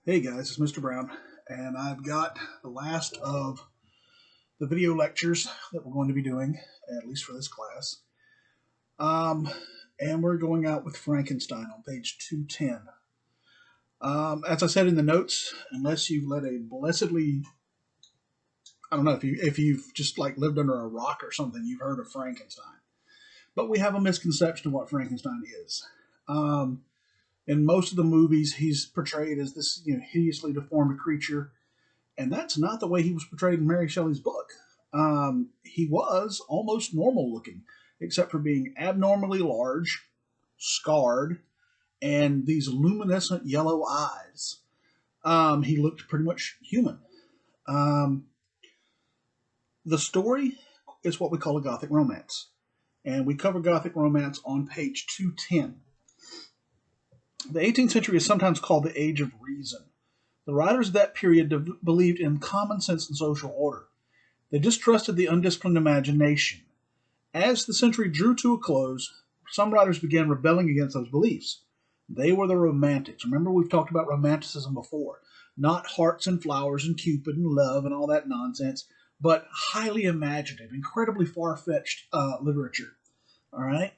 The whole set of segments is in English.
Hey guys, it's Mr. Brown, and I've got the last of the video lectures that we're going to be doing, at least for this class. Um, and we're going out with Frankenstein on page 210. As I said in the notes, unless you've led a blessedly, I don't know if you've just like lived under a rock or something, you've heard of Frankenstein. But we have a misconception of what Frankenstein is. In most of the movies, he's portrayed as this hideously deformed creature, and that's not the way he was portrayed in Mary Shelley's book. He was almost normal looking, except for being abnormally large, scarred, and these luminescent yellow eyes. He looked pretty much human. Um, the story is what we call a Gothic romance, and we cover Gothic romance on page 210. The 18th century is sometimes called the Age of Reason. The writers of that period believed in common sense and social order. They distrusted the undisciplined imagination. As the century drew to a close, some writers began rebelling against those beliefs. They were the Romantics. Remember, we've talked about Romanticism before. Not hearts and flowers and Cupid and love and all that nonsense, but highly imaginative, incredibly far-fetched literature. All right?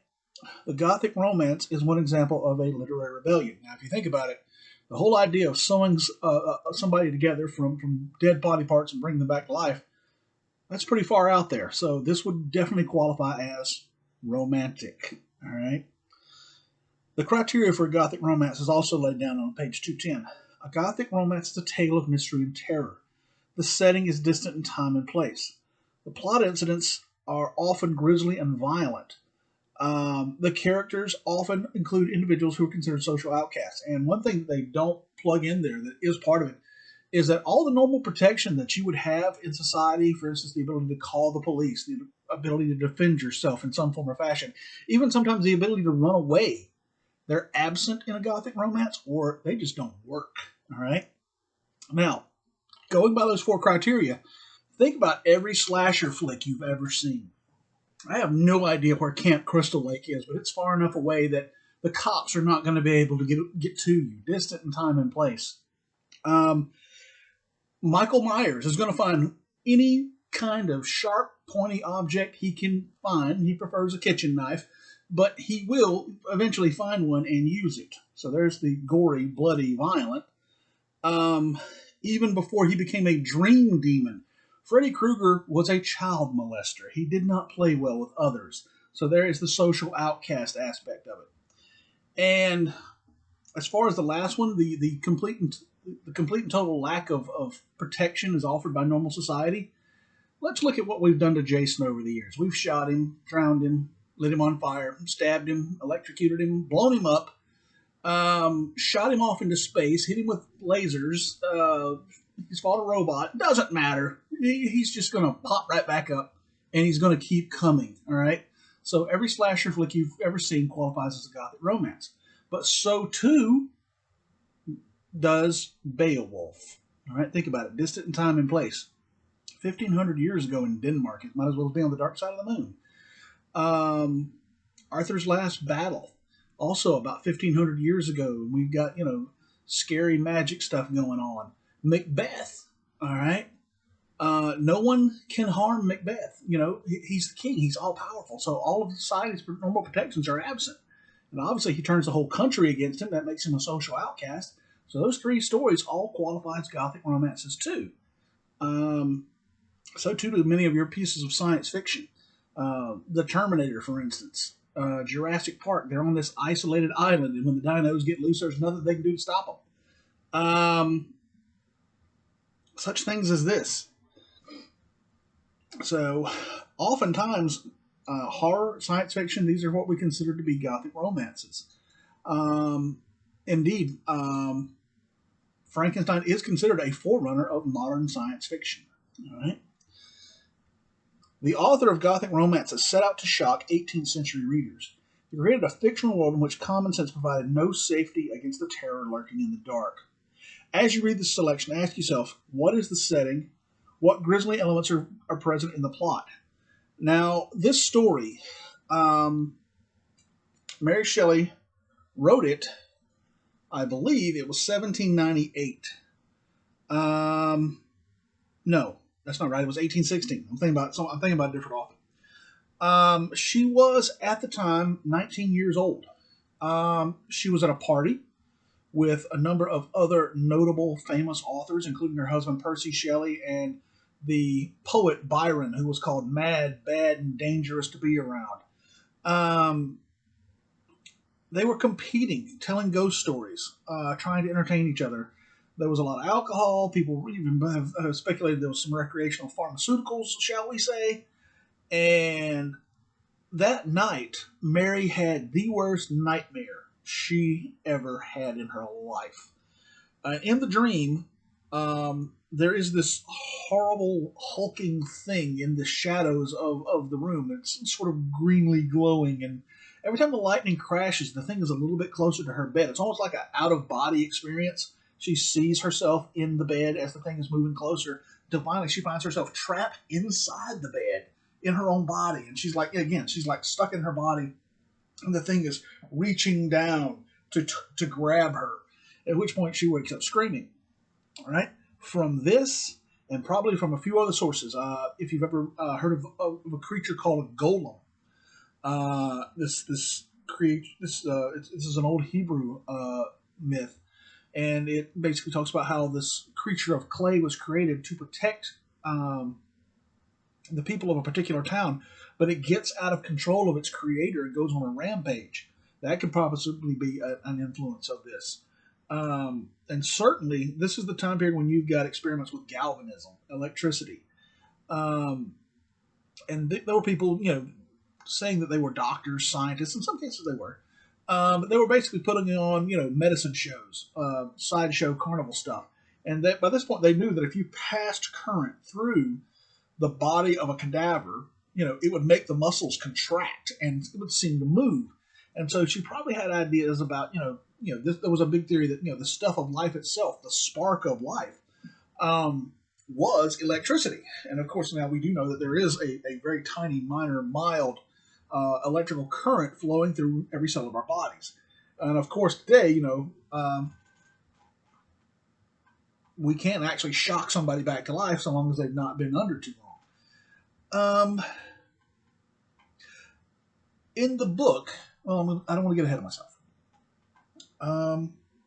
The Gothic romance is one example of a literary rebellion. Now, if you think about it, the whole idea of sewing somebody together from dead body parts and bringing them back to life, that's pretty far out there. So this would definitely qualify as romantic. All right. The criteria for a Gothic romance is also laid down on page 210. A Gothic romance is a tale of mystery and terror. The setting is distant in time and place. The plot incidents are often grisly and violent. The characters often include individuals who are considered social outcasts. And one thing that they don't plug in there that is part of it is that all the normal protection that you would have in society, for instance, the ability to call the police, the ability to defend yourself in some form or fashion, even sometimes the ability to run away, they're absent in a Gothic romance or they just don't work. All right. Now, going by those four criteria, think about every slasher flick you've ever seen. I have no idea where Camp Crystal Lake is, but it's far enough away that the cops are not going to be able to get to you, distant in time and place. Michael Myers is going to find any kind of sharp, pointy object he can find. He prefers a kitchen knife, but he will eventually find one and use it. So there's the gory, bloody, violent. Even before he became a dream demon, Freddy Krueger was a child molester. He did not play well with others. So there is the social outcast aspect of it. And as far as the last one, the complete and total lack of protection is offered by normal society. Let's look at what we've done to Jason over the years. We've shot him, drowned him, lit him on fire, stabbed him, electrocuted him, blown him up, shot him off into space, hit him with lasers. He's fought a robot. Doesn't matter. He's just going to pop right back up, and he's going to keep coming. All right. So every slasher flick you've ever seen qualifies as a Gothic romance, but so too does Beowulf. All right. Think about it. Distant in time and place. 1,500 years ago in Denmark. It might as well be on the dark side of the moon. Arthur's Last Battle. Also about 1,500 years ago. We've got, scary magic stuff going on. Macbeth, all right? No one can harm Macbeth. He's the king. He's all powerful. So all of society's normal protections are absent. And obviously he turns the whole country against him. That makes him a social outcast. So those three stories all qualify as Gothic romances too. So too do many of your pieces of science fiction. The Terminator, for instance. Jurassic Park. They're on this isolated island, and when the dinos get loose, there's nothing they can do to stop them. Such things as this. So, oftentimes, horror, science fiction, these are what we consider to be Gothic romances. Indeed, Frankenstein is considered a forerunner of modern science fiction. All right. The author of Gothic romances set out to shock 18th century readers. He created a fictional world in which common sense provided no safety against the terror lurking in the dark. As you read this selection, ask yourself, what is the setting? What grisly elements are present in the plot? Now, this story, Mary Shelley wrote it I believe it was 1798. No, that's not right. It was 1816. I'm thinking about a different author. She was at the time 19 years old. She was at a party with a number of other notable, famous authors, including her husband Percy Shelley and the poet Byron, who was called mad, bad, and dangerous to be around. Um, they were competing, telling ghost stories, trying to entertain each other. There was a lot of alcohol. People even have speculated there was some recreational pharmaceuticals, shall we say. And that night, Mary had the worst nightmare she ever had in her life. In the dream, there is this horrible hulking thing in the shadows of the room. It's sort of greenly glowing, and every time the lightning crashes, the thing is a little bit closer to her bed. It's almost like an out of body experience. She sees herself in the bed as the thing is moving closer. Till finally, she finds herself trapped inside the bed in her own body, and she's like stuck in her body, and the thing is reaching down to grab her. At which point, she wakes up screaming. All right. From this, and probably from a few other sources, if you've ever heard of a creature called a golem, this is an old Hebrew myth, and it basically talks about how this creature of clay was created to protect the people of a particular town, but it gets out of control of its creator and goes on a rampage. That could possibly be an influence of this. And certainly, this is the time period when you've got experiments with galvanism, electricity. And there were people, saying that they were doctors, scientists. In some cases, they were. But they were basically putting on, medicine shows, sideshow carnival stuff. And that by this point, they knew that if you passed current through the body of a cadaver, it would make the muscles contract and it would seem to move. And so she probably had ideas about, there was a big theory that, the stuff of life itself, the spark of life, was electricity. And of course, now we do know that there is a very tiny, minor, mild electrical current flowing through every cell of our bodies. And of course, today, we can't actually shock somebody back to life so long as they've not been under too long. In the book, I don't want to get ahead of myself.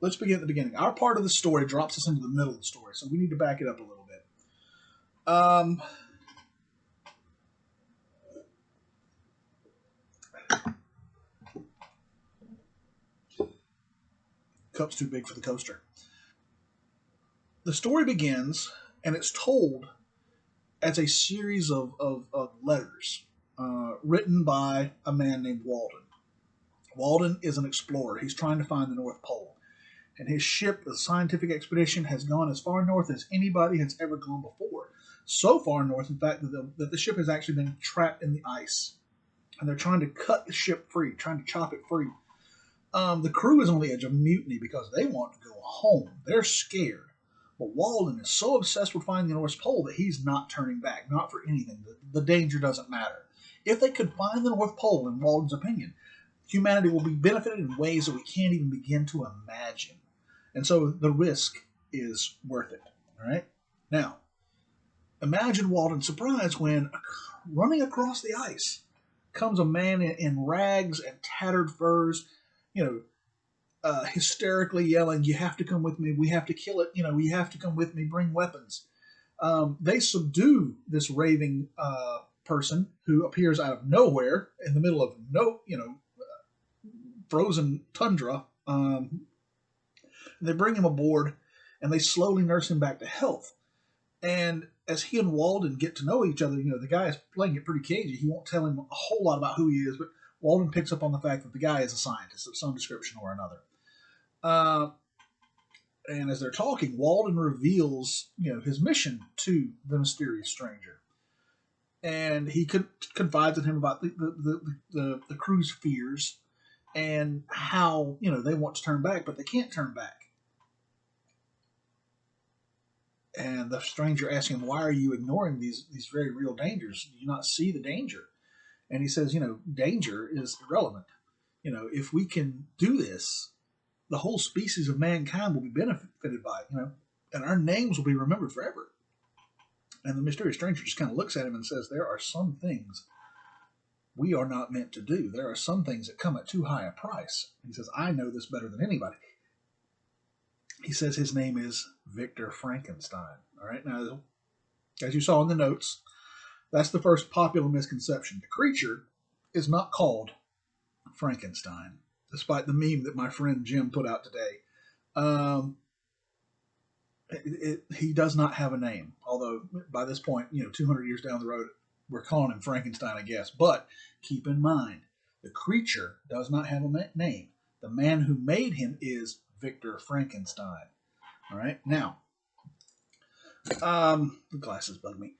Let's begin at the beginning. Our part of the story drops us into the middle of the story, so we need to back it up a little bit. Cup's too big for the coaster. The story begins, and it's told as a series of letters written by a man named Walden. Walden is an explorer. He's trying to find the North Pole. And his ship, the scientific expedition, has gone as far north as anybody has ever gone before. So far north, in fact, that the ship has actually been trapped in the ice. And they're trying to cut the ship free, trying to chop it free. The crew is on the edge of mutiny because they want to go home. They're scared. But Walden is so obsessed with finding the North Pole that he's not turning back, not for anything. The danger doesn't matter. If they could find the North Pole, in Walden's opinion, humanity will be benefited in ways that we can't even begin to imagine. And so the risk is worth it. All right? Now, imagine Walden's surprise when, running across the ice, comes a man in rags and tattered furs, hysterically yelling, "You have to come with me. We have to kill it. You have to come with me. Bring weapons." They subdue this raving person who appears out of nowhere in the middle of frozen tundra. They bring him aboard, and they slowly nurse him back to health. And as he and Walden get to know each other, the guy is playing it pretty cagey. He won't tell him a whole lot about who he is, but Walden picks up on the fact that the guy is a scientist of some description or another. And as they're talking, Walden reveals, his mission to the mysterious stranger. And he confides in him about the crew's fears and how, they want to turn back, but they can't turn back. And the stranger asks him, "Why are you ignoring these very real dangers? Do you not see the danger?" And he says, danger is irrelevant. If we can do this, the whole species of mankind will be benefited by it, and our names will be remembered forever. And the mysterious stranger just kind of looks at him and says, there are some things we are not meant to do. There are some things that come at too high a price. He says, I know this better than anybody. He says his name is Victor Frankenstein. All right, now, as you saw in the notes, that's the first popular misconception. The creature is not called Frankenstein, despite the meme that my friend Jim put out today. He does not have a name, although by this point, 200 years down the road, we're calling him Frankenstein, I guess. But keep in mind, the creature does not have a name. The man who made him is Victor Frankenstein. All right, now, the glasses bug me.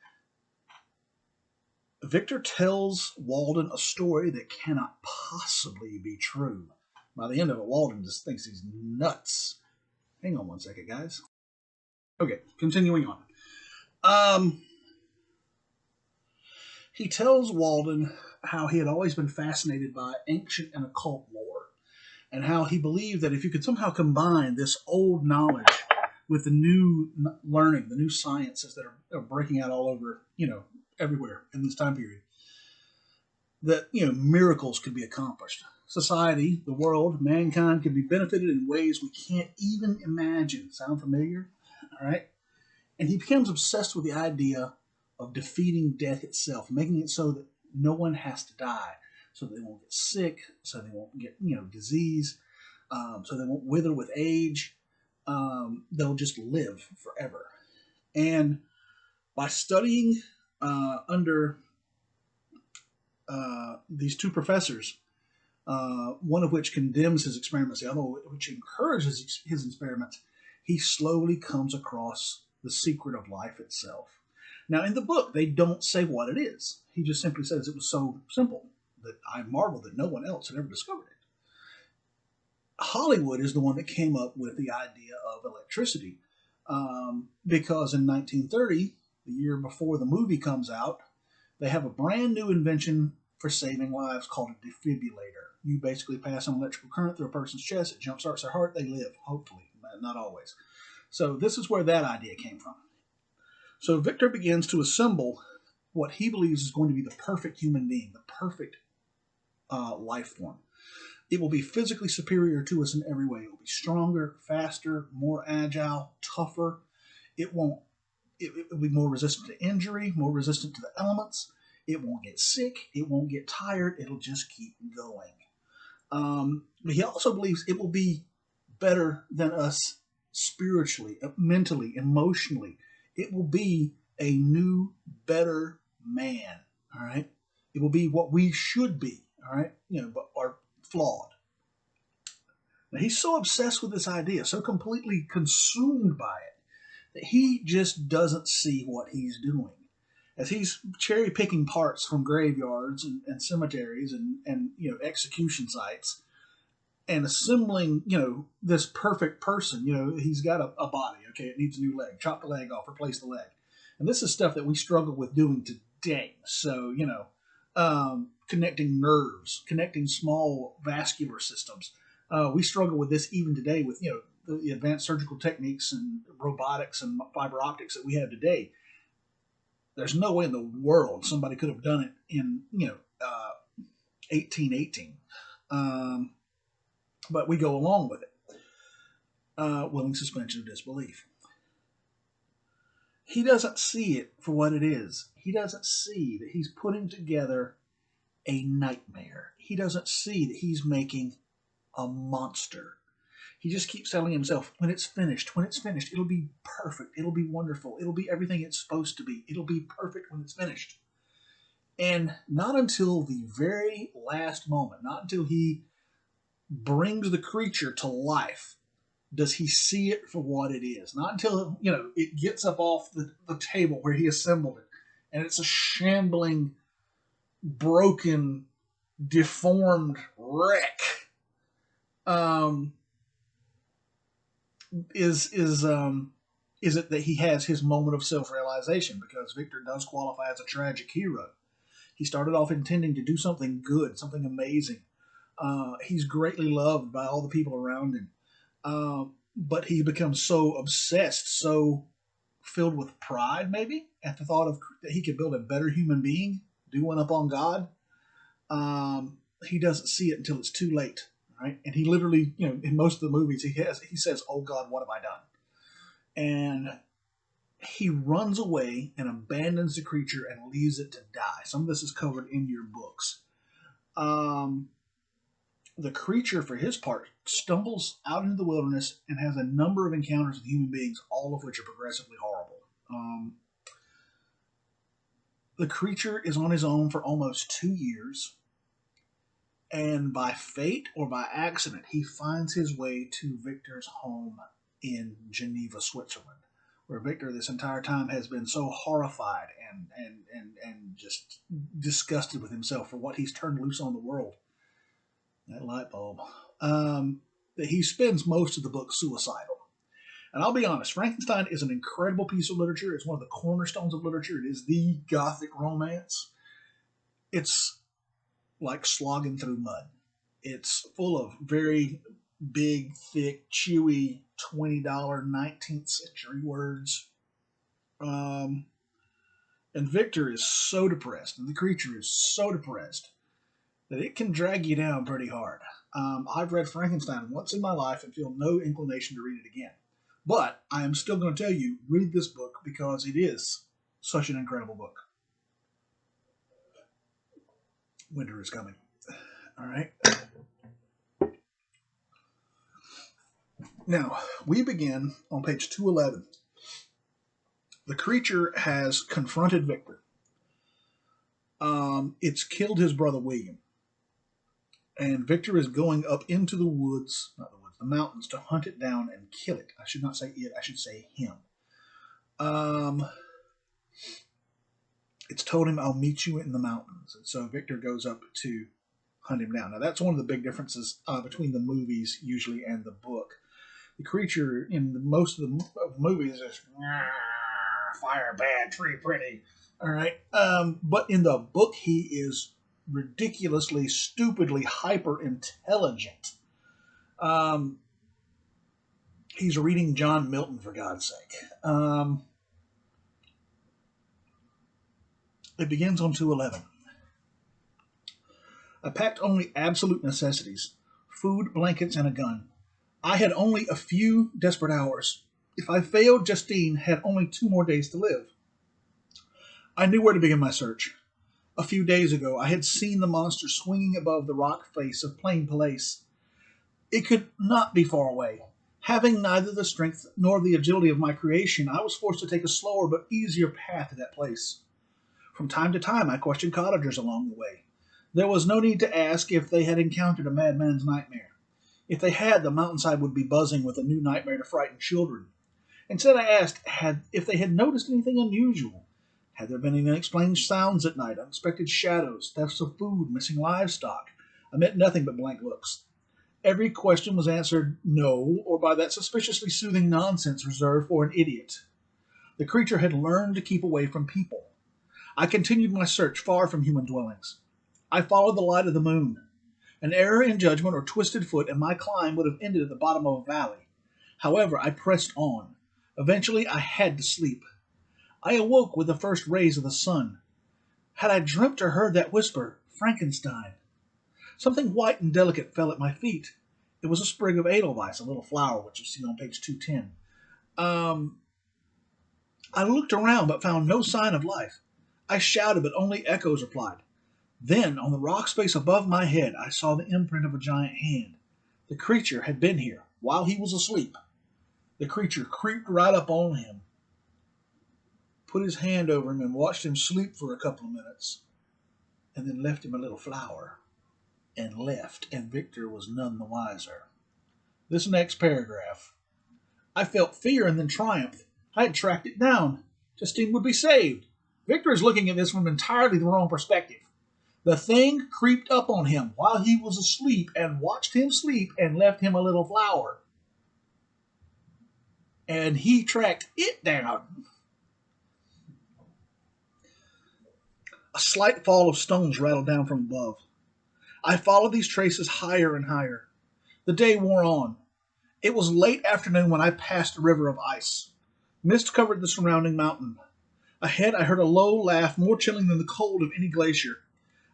Victor tells Walden a story that cannot possibly be true. By the end of it, Walden just thinks he's nuts. Hang on one second, guys. Okay, continuing on. He tells Walden how he had always been fascinated by ancient and occult lore, and how he believed that if you could somehow combine this old knowledge with the new learning, the new sciences that are breaking out all over, everywhere in this time period, that, miracles could be accomplished. Society, the world, mankind could be benefited in ways we can't even imagine. Sound familiar? All right. And he becomes obsessed with the idea of defeating death itself, making it so that no one has to die, so they won't get sick, so they won't get, disease, so they won't wither with age. They'll just live forever. And by studying under these two professors, one of which condemns his experiments, the other which encourages his experiments, he slowly comes across the secret of life itself. Now, in the book, they don't say what it is. He just simply says it was so simple that I marveled that no one else had ever discovered it. Hollywood is the one that came up with the idea of electricity, because in 1930, the year before the movie comes out, they have a brand new invention for saving lives called a defibrillator. You basically pass an electrical current through a person's chest, it jumpstarts their heart, they live, hopefully, not always. So this is where that idea came from. So Victor begins to assemble what he believes is going to be the perfect human being, the perfect life form. It will be physically superior to us in every way. It will be stronger, faster, more agile, tougher. It will be more resistant to injury, more resistant to the elements. It won't get sick. It won't get tired. It'll just keep going. But he also believes it will be better than us spiritually, mentally, emotionally. It will be a new, better man. All right. It will be what we should be. All right. But are flawed. Now, he's so obsessed with this idea, so completely consumed by it, that he just doesn't see what he's doing. As he's cherry picking parts from graveyards and cemeteries and execution sites, and assembling, this perfect person. He's got a body. Okay, it needs a new leg. Chop the leg off, replace the leg. And this is stuff that we struggle with doing today. So, connecting nerves, connecting small vascular systems. We struggle with this even today with, the advanced surgical techniques and robotics and fiber optics that we have today. There's no way in the world somebody could have done it in, 1818. But we go along with it. Willing suspension of disbelief. He doesn't see it for what it is. He doesn't see that he's putting together a nightmare. He doesn't see that he's making a monster. He just keeps telling himself, when it's finished, it'll be perfect. It'll be wonderful. It'll be everything it's supposed to be. It'll be perfect when it's finished. And not until the very last moment, not until he brings the creature to life, does he see it for what it is. Not until, it gets up off the table where he assembled it, and it's a shambling, broken, deformed wreck. Is it that he has his moment of self-realization, because Victor does qualify as a tragic hero. He started off intending to do something good, something amazing. He's greatly loved by all the people around him. But he becomes so obsessed, so filled with pride, maybe, at the thought of that he could build a better human being, do one up on God. He doesn't see it until it's too late, right? And he literally, in most of the movies, he says, "Oh God, what have I done?" And he runs away and abandons the creature and leaves it to die. Some of this is covered in your books. The creature, for his part, stumbles out into the wilderness and has a number of encounters with human beings, all of which are progressively horrible. The creature is on his own for almost 2 years, and by fate or by accident, he finds his way to Victor's home in Geneva, Switzerland, where Victor this entire time has been so horrified and just disgusted with himself for what he's turned loose on the world. That light bulb. That he spends most of the book suicidal. And I'll be honest, Frankenstein is an incredible piece of literature. It's one of the cornerstones of literature. It is the Gothic romance. It's like slogging through mud. It's full of very big, thick, chewy, $20 19th century words. And Victor is so depressed, and the creature is so depressed, that it can drag you down pretty hard. I've read Frankenstein once in my life and feel no inclination to read it again. But I am still going to tell you, read this book because it is such an incredible book. Winter is coming. All right. Now, we begin on page 211. The creature has confronted Victor. It's killed his brother William. And Victor is going up into the woods, not the woods, the mountains, to hunt it down and kill it. I should not say it, I should say him. It's told him, "I'll meet you in the mountains." And so Victor goes up to hunt him down. Now, that's one of the big differences between the movies, usually, and the book. The creature in most of the movies is fire bad, tree pretty. All right. But in the book, he is ridiculously, stupidly hyper intelligent. He's reading John Milton, for God's sake. It begins on 211. I packed only absolute necessities: food, blankets, and a gun. I had only a few desperate hours. If I failed, Justine had only 2 more days to live. I knew where to begin my search. A few days ago, I had seen the monster swinging above the rock face of Plain Place. It could not be far away. Having neither the strength nor the agility of my creation, I was forced to take a slower but easier path to that place. From time to time, I questioned cottagers along the way. There was no need to ask if they had encountered a madman's nightmare. If they had, the mountainside would be buzzing with a new nightmare to frighten children. Instead, I asked if they had noticed anything unusual. Had there been any unexplained sounds at night, unexpected shadows, thefts of food, missing livestock? I met nothing but blank looks. Every question was answered no, or by that suspiciously soothing nonsense reserved for an idiot. The creature had learned to keep away from people. I continued my search far from human dwellings. I followed the light of the moon. An error in judgment or twisted foot, and my climb would have ended at the bottom of a valley. However, I pressed on. Eventually, I had to sleep. I awoke with the first rays of the sun. Had I dreamt or heard that whisper, Frankenstein? Something white and delicate fell at my feet. It was a sprig of edelweiss, a little flower, which you see on page 210. I looked around, but found no sign of life. I shouted, but only echoes replied. Then, on the rock space above my head, I saw the imprint of a giant hand. The creature had been here while he was asleep. The creature creeped right up on him, put his hand over him, and watched him sleep for a couple of minutes, and then left him a little flower, and left, and Victor was none the wiser. This next paragraph. I felt fear and then triumph. I had tracked it down. Justine would be saved. Victor is looking at this from entirely the wrong perspective. The thing creeped up on him while he was asleep and watched him sleep and left him a little flower. And he tracked it down. A slight fall of stones rattled down from above. I followed these traces higher and higher. The day wore on. It was late afternoon when I passed a river of ice. Mist covered the surrounding mountain. Ahead, I heard a low laugh more chilling than the cold of any glacier.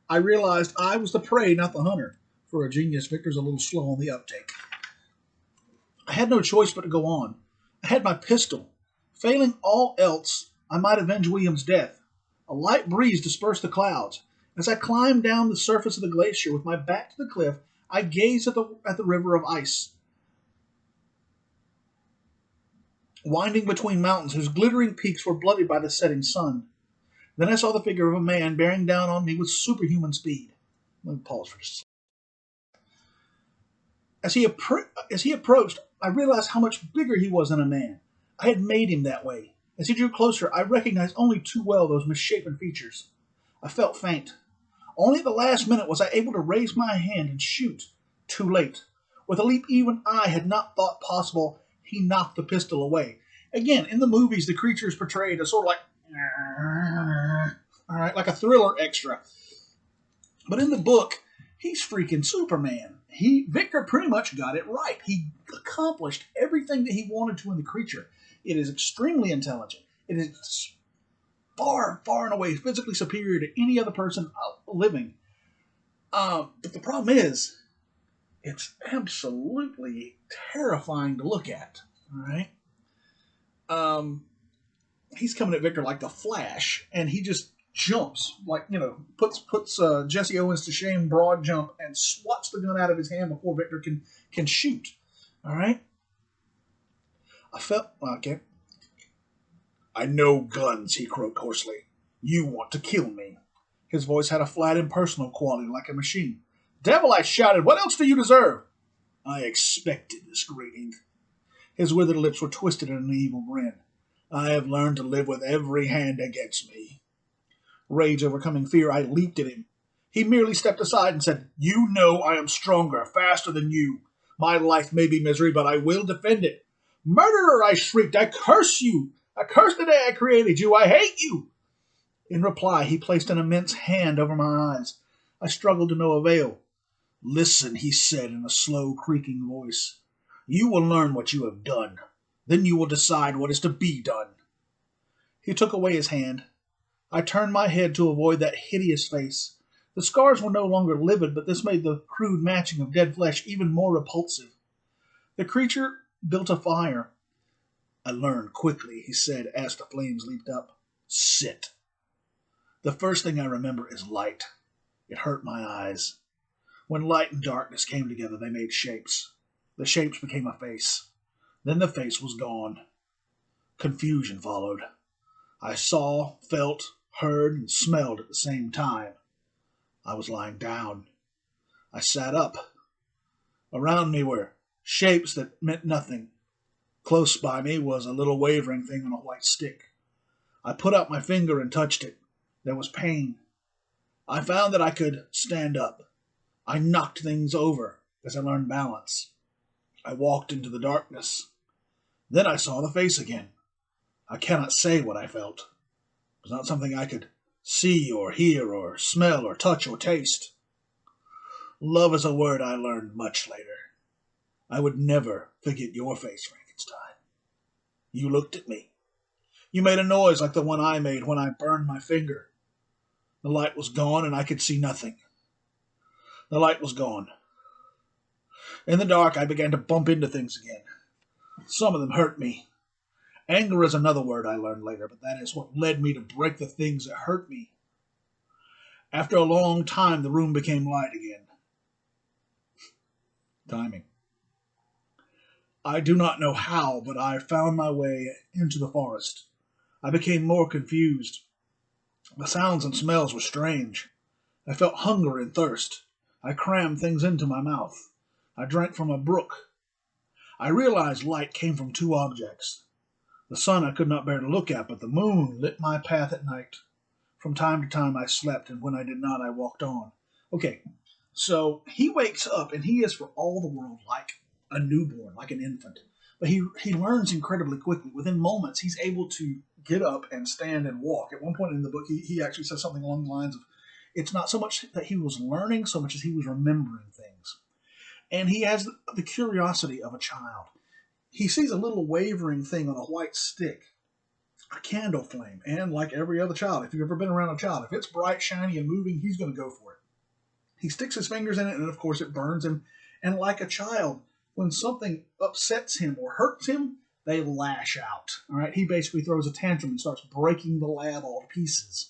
I realized I was the prey, not the hunter. For a genius, Victor's a little slow on the uptake. I had no choice but to go on. I had my pistol. Failing all else, I might avenge William's death. A light breeze dispersed the clouds. As I climbed down the surface of the glacier with my back to the cliff, I gazed at the river of ice, winding between mountains whose glittering peaks were bloodied by the setting sun. Then I saw the figure of a man bearing down on me with superhuman speed. Let me pause for just a second. As he approached, I realized how much bigger he was than a man. I had made him that way. As he drew closer, I recognized only too well those misshapen features. I felt faint. Only at the last minute was I able to raise my hand and shoot. Too late. With a leap even I had not thought possible, he knocked the pistol away. Again, in the movies, the creature is portrayed as sort of like a thriller extra. But in the book, he's freaking Superman. Victor pretty much got it right. He accomplished everything that he wanted to in the creature. It is extremely intelligent. It is far, far and away physically superior to any other person living. But the problem is, it's absolutely terrifying to look at. All right. He's coming at Victor like the Flash, and he just jumps, like, puts Jesse Owens to shame, broad jump, and swats the gun out of his hand before Victor can shoot. All right. Okay. I know guns, he croaked hoarsely. You want to kill me. His voice had a flat, impersonal quality, like a machine. Devil, I shouted, what else do you deserve? I expected this greeting. His withered lips were twisted in an evil grin. I have learned to live with every hand against me. Rage overcoming fear, I leaped at him. He merely stepped aside and said, You know I am stronger, faster than you. My life may be misery, but I will defend it. Murderer, I shrieked, I curse you. I curse the day I created you. I hate you. In reply, he placed an immense hand over my eyes. I struggled to no avail. Listen, he said in a slow, creaking voice. You will learn what you have done. Then you will decide what is to be done. He took away his hand. I turned my head to avoid that hideous face. The scars were no longer livid, but this made the crude matching of dead flesh even more repulsive. The creature built a fire. I learned quickly, he said as the flames leaped up. Sit. The first thing I remember is light. It hurt my eyes. When light and darkness came together, they made shapes. The shapes became a face. Then the face was gone. Confusion followed. I saw, felt, heard, and smelled at the same time. I was lying down. I sat up. Around me were shapes that meant nothing. Close by me was a little wavering thing on a white stick. I put out my finger and touched it. There was pain. I found that I could stand up. I knocked things over as I learned balance. I walked into the darkness. Then I saw the face again. I cannot say what I felt. It was not something I could see or hear or smell or touch or taste. Love is a word I learned much later. I would never forget your face, Frankenstein. You looked at me. You made a noise like the one I made when I burned my finger. The light was gone and I could see nothing. The light was gone. In the dark, I began to bump into things again. Some of them hurt me. Anger is another word I learned later, but that is what led me to break the things that hurt me. After a long time, the room became light again. Timing. I do not know how, but I found my way into the forest. I became more confused. The sounds and smells were strange. I felt hunger and thirst. I crammed things into my mouth. I drank from a brook. I realized light came from two objects. The sun I could not bear to look at, but the moon lit my path at night. From time to time I slept, and when I did not, I walked on. Okay, so he wakes up, and he is for all the world like a newborn, like an infant. But he learns incredibly quickly. Within moments, he's able to get up and stand and walk. At one point in the book, he actually says something along the lines of, it's not so much that he was learning, so much as he was remembering things. and he has the curiosity of a child. He sees a little wavering thing on a white stick, a candle flame, and like every other child, if you've ever been around a child, if it's bright, shiny, and moving, he's going to go for it. He sticks his fingers in it, and of course it burns him. And like a child, when something upsets him or hurts him, they lash out. All right, he basically throws a tantrum and starts breaking the lab all to pieces.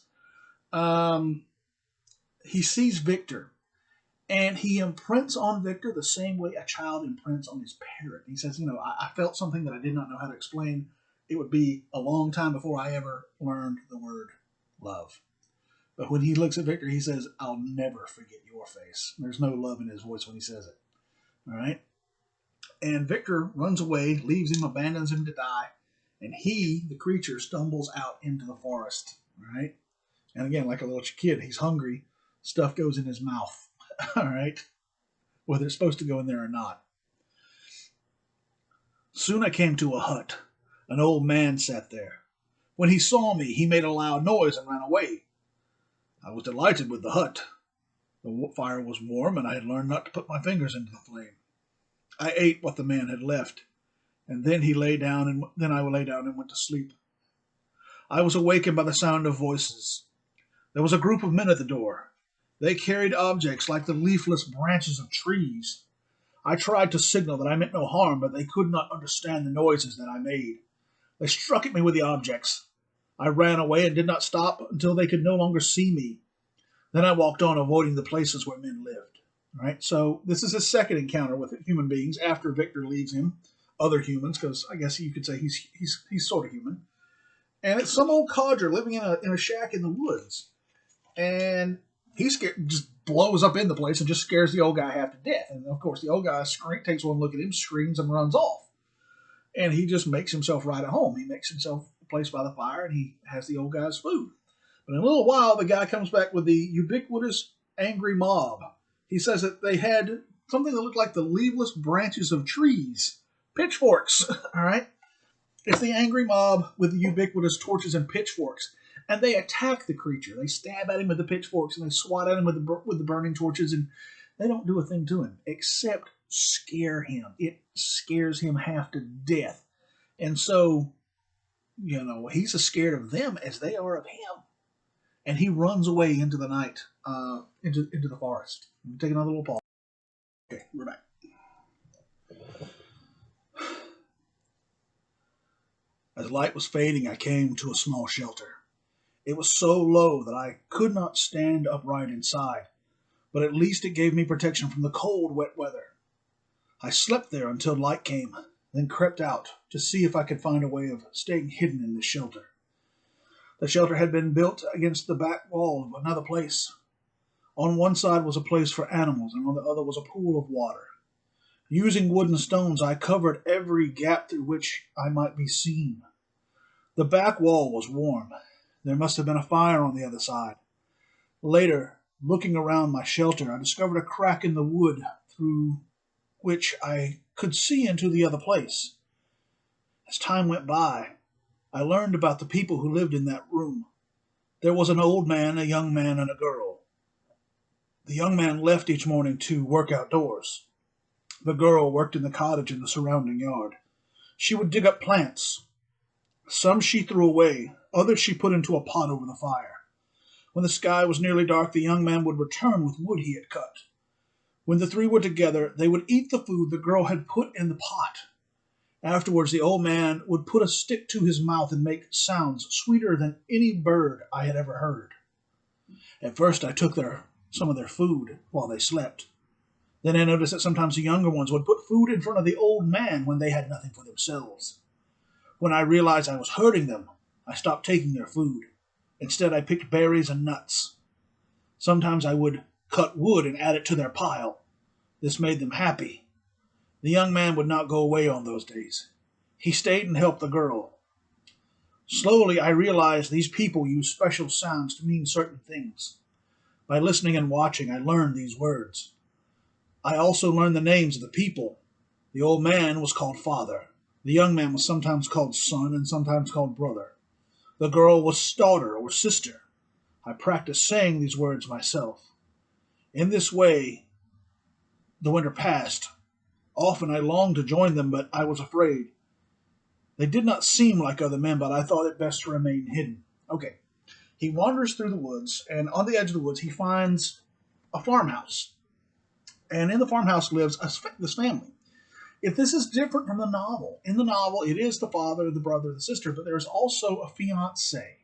He sees Victor, and he imprints on Victor the same way a child imprints on his parent. He says, I felt something that I did not know how to explain. It would be a long time before I ever learned the word love. But when he looks at Victor, he says, I'll never forget your face. There's no love in his voice when he says it. All right? And Victor runs away, leaves him, abandons him to die. And he, the creature, stumbles out into the forest. All right? And again, like a little kid, he's hungry. Stuff goes in his mouth. All right? Whether it's supposed to go in there or not. Soon I came to a hut. An old man sat there. When he saw me, he made a loud noise and ran away. I was delighted with the hut. The fire was warm, and I had learned not to put my fingers into the flame. I ate what the man had left, and then I lay down and went to sleep. I was awakened by the sound of voices. There was a group of men at the door. They carried objects like the leafless branches of trees. I tried to signal that I meant no harm, but they could not understand the noises that I made. They struck at me with the objects. I ran away and did not stop until they could no longer see me. Then I walked on, avoiding the places where men lived. All right, so this is his second encounter with human beings after Victor leaves him. Other humans, because I guess you could say he's sort of human. And it's some old codger living in a shack in the woods. And he just blows up in the place and just scares the old guy half to death. And of course, the old guy takes one look at him, screams, and runs off. And he just makes himself right at home. He makes himself a place by the fire, and he has the old guy's food. But in a little while, the guy comes back with the ubiquitous angry mob. He says that they had something that looked like the leafless branches of trees. Pitchforks, all right? It's the angry mob with the ubiquitous torches and pitchforks. And they attack the creature. They stab at him with the pitchforks, and they swat at him with the burning torches, and they don't do a thing to him except scare him. It scares him half to death. And so, he's as scared of them as they are of him. And he runs away into the night, into the forest. Take another little pause. Okay, we're back. As light was fading, I came to a small shelter. It was so low that I could not stand upright inside, but at least it gave me protection from the cold, wet weather. I slept there until light came, then crept out to see if I could find a way of staying hidden in this shelter. The shelter had been built against the back wall of another place. On one side was a place for animals, and on the other was a pool of water. Using wood and stones, I covered every gap through which I might be seen. The back wall was warm. There must have been a fire on the other side. Later, looking around my shelter, I discovered a crack in the wood through which I could see into the other place. As time went by, I learned about the people who lived in that room. There was an old man, a young man, and a girl. The young man left each morning to work outdoors. The girl worked in the cottage in the surrounding yard. She would dig up plants. Some she threw away, others she put into a pot over the fire. When the sky was nearly dark, the young man would return with wood he had cut. When the three were together, they would eat the food the girl had put in the pot. Afterwards, the old man would put a stick to his mouth and make sounds sweeter than any bird I had ever heard. At first, I took some of their food while they slept. Then I noticed that sometimes the younger ones would put food in front of the old man when they had nothing for themselves. When I realized I was hurting them, I stopped taking their food. Instead, I picked berries and nuts. Sometimes I would cut wood and add it to their pile. This made them happy. The young man would not go away on those days. He stayed and helped the girl. Slowly, I realized these people use special sounds to mean certain things. By listening and watching, I learned these words. I also learned the names of the people. The old man was called father. The young man was sometimes called son and sometimes called brother. The girl was daughter or sister. I practiced saying these words myself. In this way, the winter passed, Often I longed to join them, but I was afraid. They did not seem like other men, but I thought it best to remain hidden. Okay. He wanders through the woods, and on the edge of the woods, he finds a farmhouse. And in the farmhouse lives this family. If this is different from the novel, in the novel, it is the father, the brother, the sister, but there's also a fiance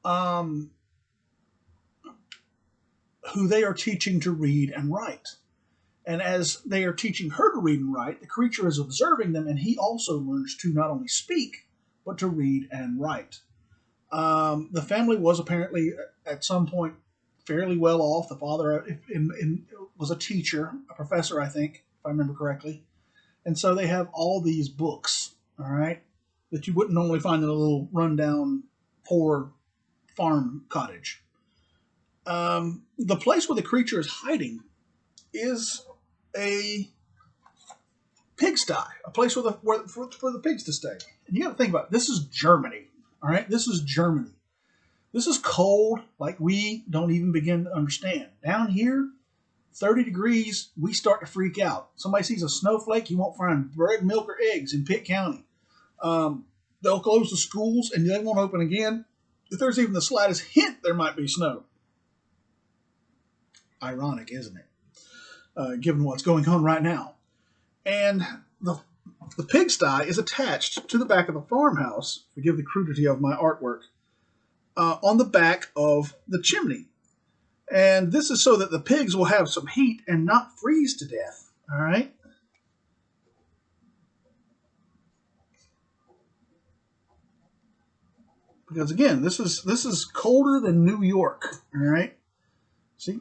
um, who they are teaching to read and write. And as they are teaching her to read and write, the creature is observing them, and he also learns to not only speak, but to read and write. The family was apparently at some point fairly well off. The father was a teacher, a professor, I think, if I remember correctly. And so they have all these books, all right, that you wouldn't normally find in a little rundown, poor farm cottage. The place where the creature is hiding is a pigsty, a place for the pigs to stay. And you got to think about it. This is Germany, all right? This is Germany. This is cold, like we don't even begin to understand. Down here, 30 degrees, we start to freak out. Somebody sees a snowflake, you won't find bread, milk, or eggs in Pitt County. They'll close the schools and they won't open again if there's even the slightest hint there might be snow. Ironic, isn't it? Given what's going on right now. And the pigsty is attached to the back of the farmhouse, forgive the crudity of my artwork, on the back of the chimney. And this is so that the pigs will have some heat and not freeze to death. All right? Because again, this is colder than New York. All right? See?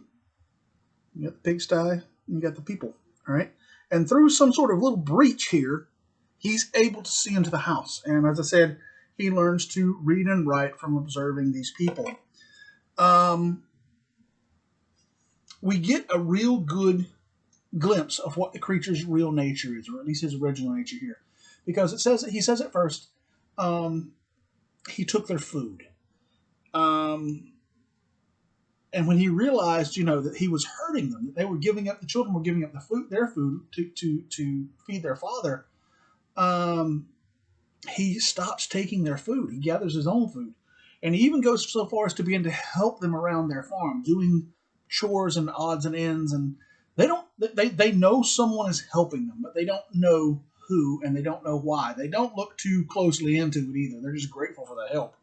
You got the pigsty, and you got the people. All right? And through some sort of little breach here, he's able to see into the house. And as I said, he learns to read and write from observing these people. We get a real good glimpse of what the creature's real nature is, or at least his original nature here. Because he says at first, he took their food. And when he realized, that he was hurting them, that they were giving up, the children were giving up their food to feed their father, he stops taking their food. He gathers his own food. And he even goes so far as to begin to help them around their farm, doing chores and odds and ends. And they know someone is helping them, but they don't know who and they don't know why. They don't look too closely into it either. They're just grateful for the help.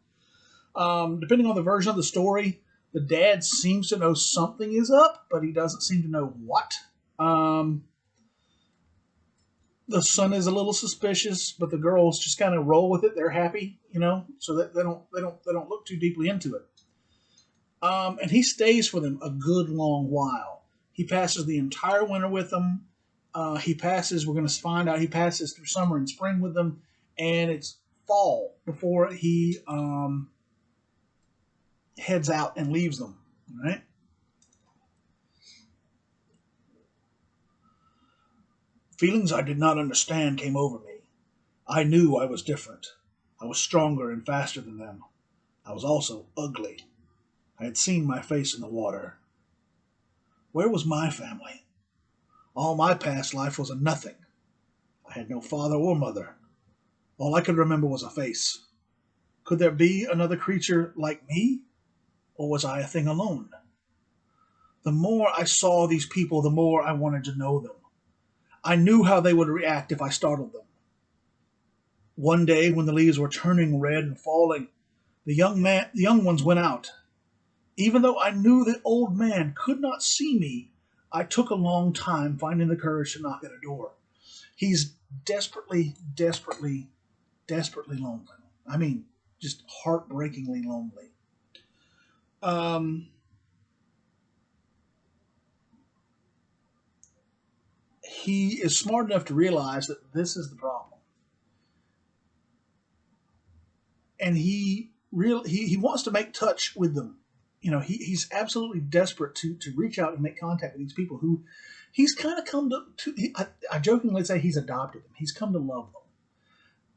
Depending on the version of the story, the dad seems to know something is up, but he doesn't seem to know what. The son is a little suspicious, but the girls just kind of roll with it. They're happy, so that they don't look too deeply into it. And he stays for them a good long while. He passes the entire winter with them. We're going to find out, he passes through summer and spring with them, and it's fall before he heads out and leaves them, right? Feelings I did not understand came over me. I knew I was different. I was stronger and faster than them. I was also ugly. I had seen my face in the water. Where was my family? All my past life was a nothing. I had no father or mother. All I could remember was a face. Could there be another creature like me? Or was I a thing alone? The more I saw these people, the more I wanted to know them. I knew how they would react if I startled them. One day, when the leaves were turning red and falling, the young ones went out. Even though I knew the old man could not see me, I took a long time finding the courage to knock at a door. He's desperately, desperately, desperately lonely. I mean, just heartbreakingly lonely. He is smart enough to realize that this is the problem. And he wants to make touch with them. He's absolutely desperate to reach out and make contact with these people who he's kind of come to I jokingly say he's adopted them. He's come to love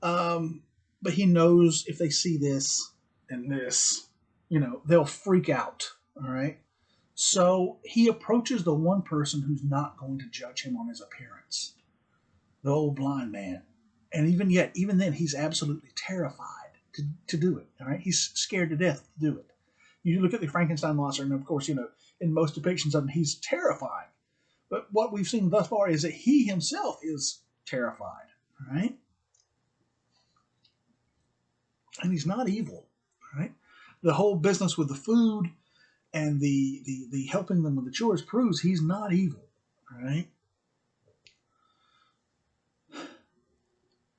them. But he knows if they see this and this, they'll freak out. All right. So he approaches the one person who's not going to judge him on his appearance. the old blind man. And even then, he's absolutely terrified to do it. All right, he's scared to death to do it. You look at the Frankenstein monster, and of course, in most depictions of him, he's terrifying. But what we've seen thus far is that he himself is terrified, right? And he's not evil, right? The whole business with the food and the helping them with the chores proves he's not evil, right?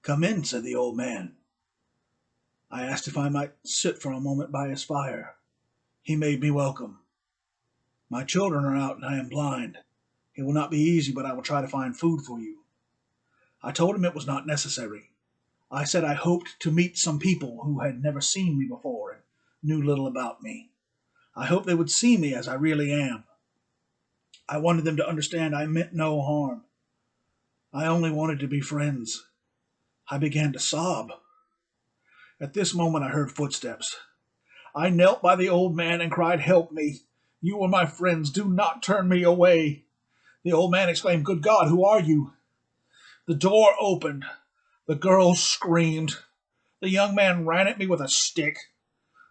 "Come in," said the old man. I asked if I might sit for a moment by his fire. He made me welcome. "My children are out and I am blind. It will not be easy, but I will try to find food for you." I told him it was not necessary. I said I hoped to meet some people who had never seen me before and knew little about me. I hoped they would see me as I really am. I wanted them to understand I meant no harm. I only wanted to be friends. I began to sob. At this moment I heard footsteps. I knelt by the old man and cried, "Help me! You are my friends. Do not turn me away." The old man exclaimed, "Good God, who are you?" The door opened. The girl screamed. The young man ran at me with a stick.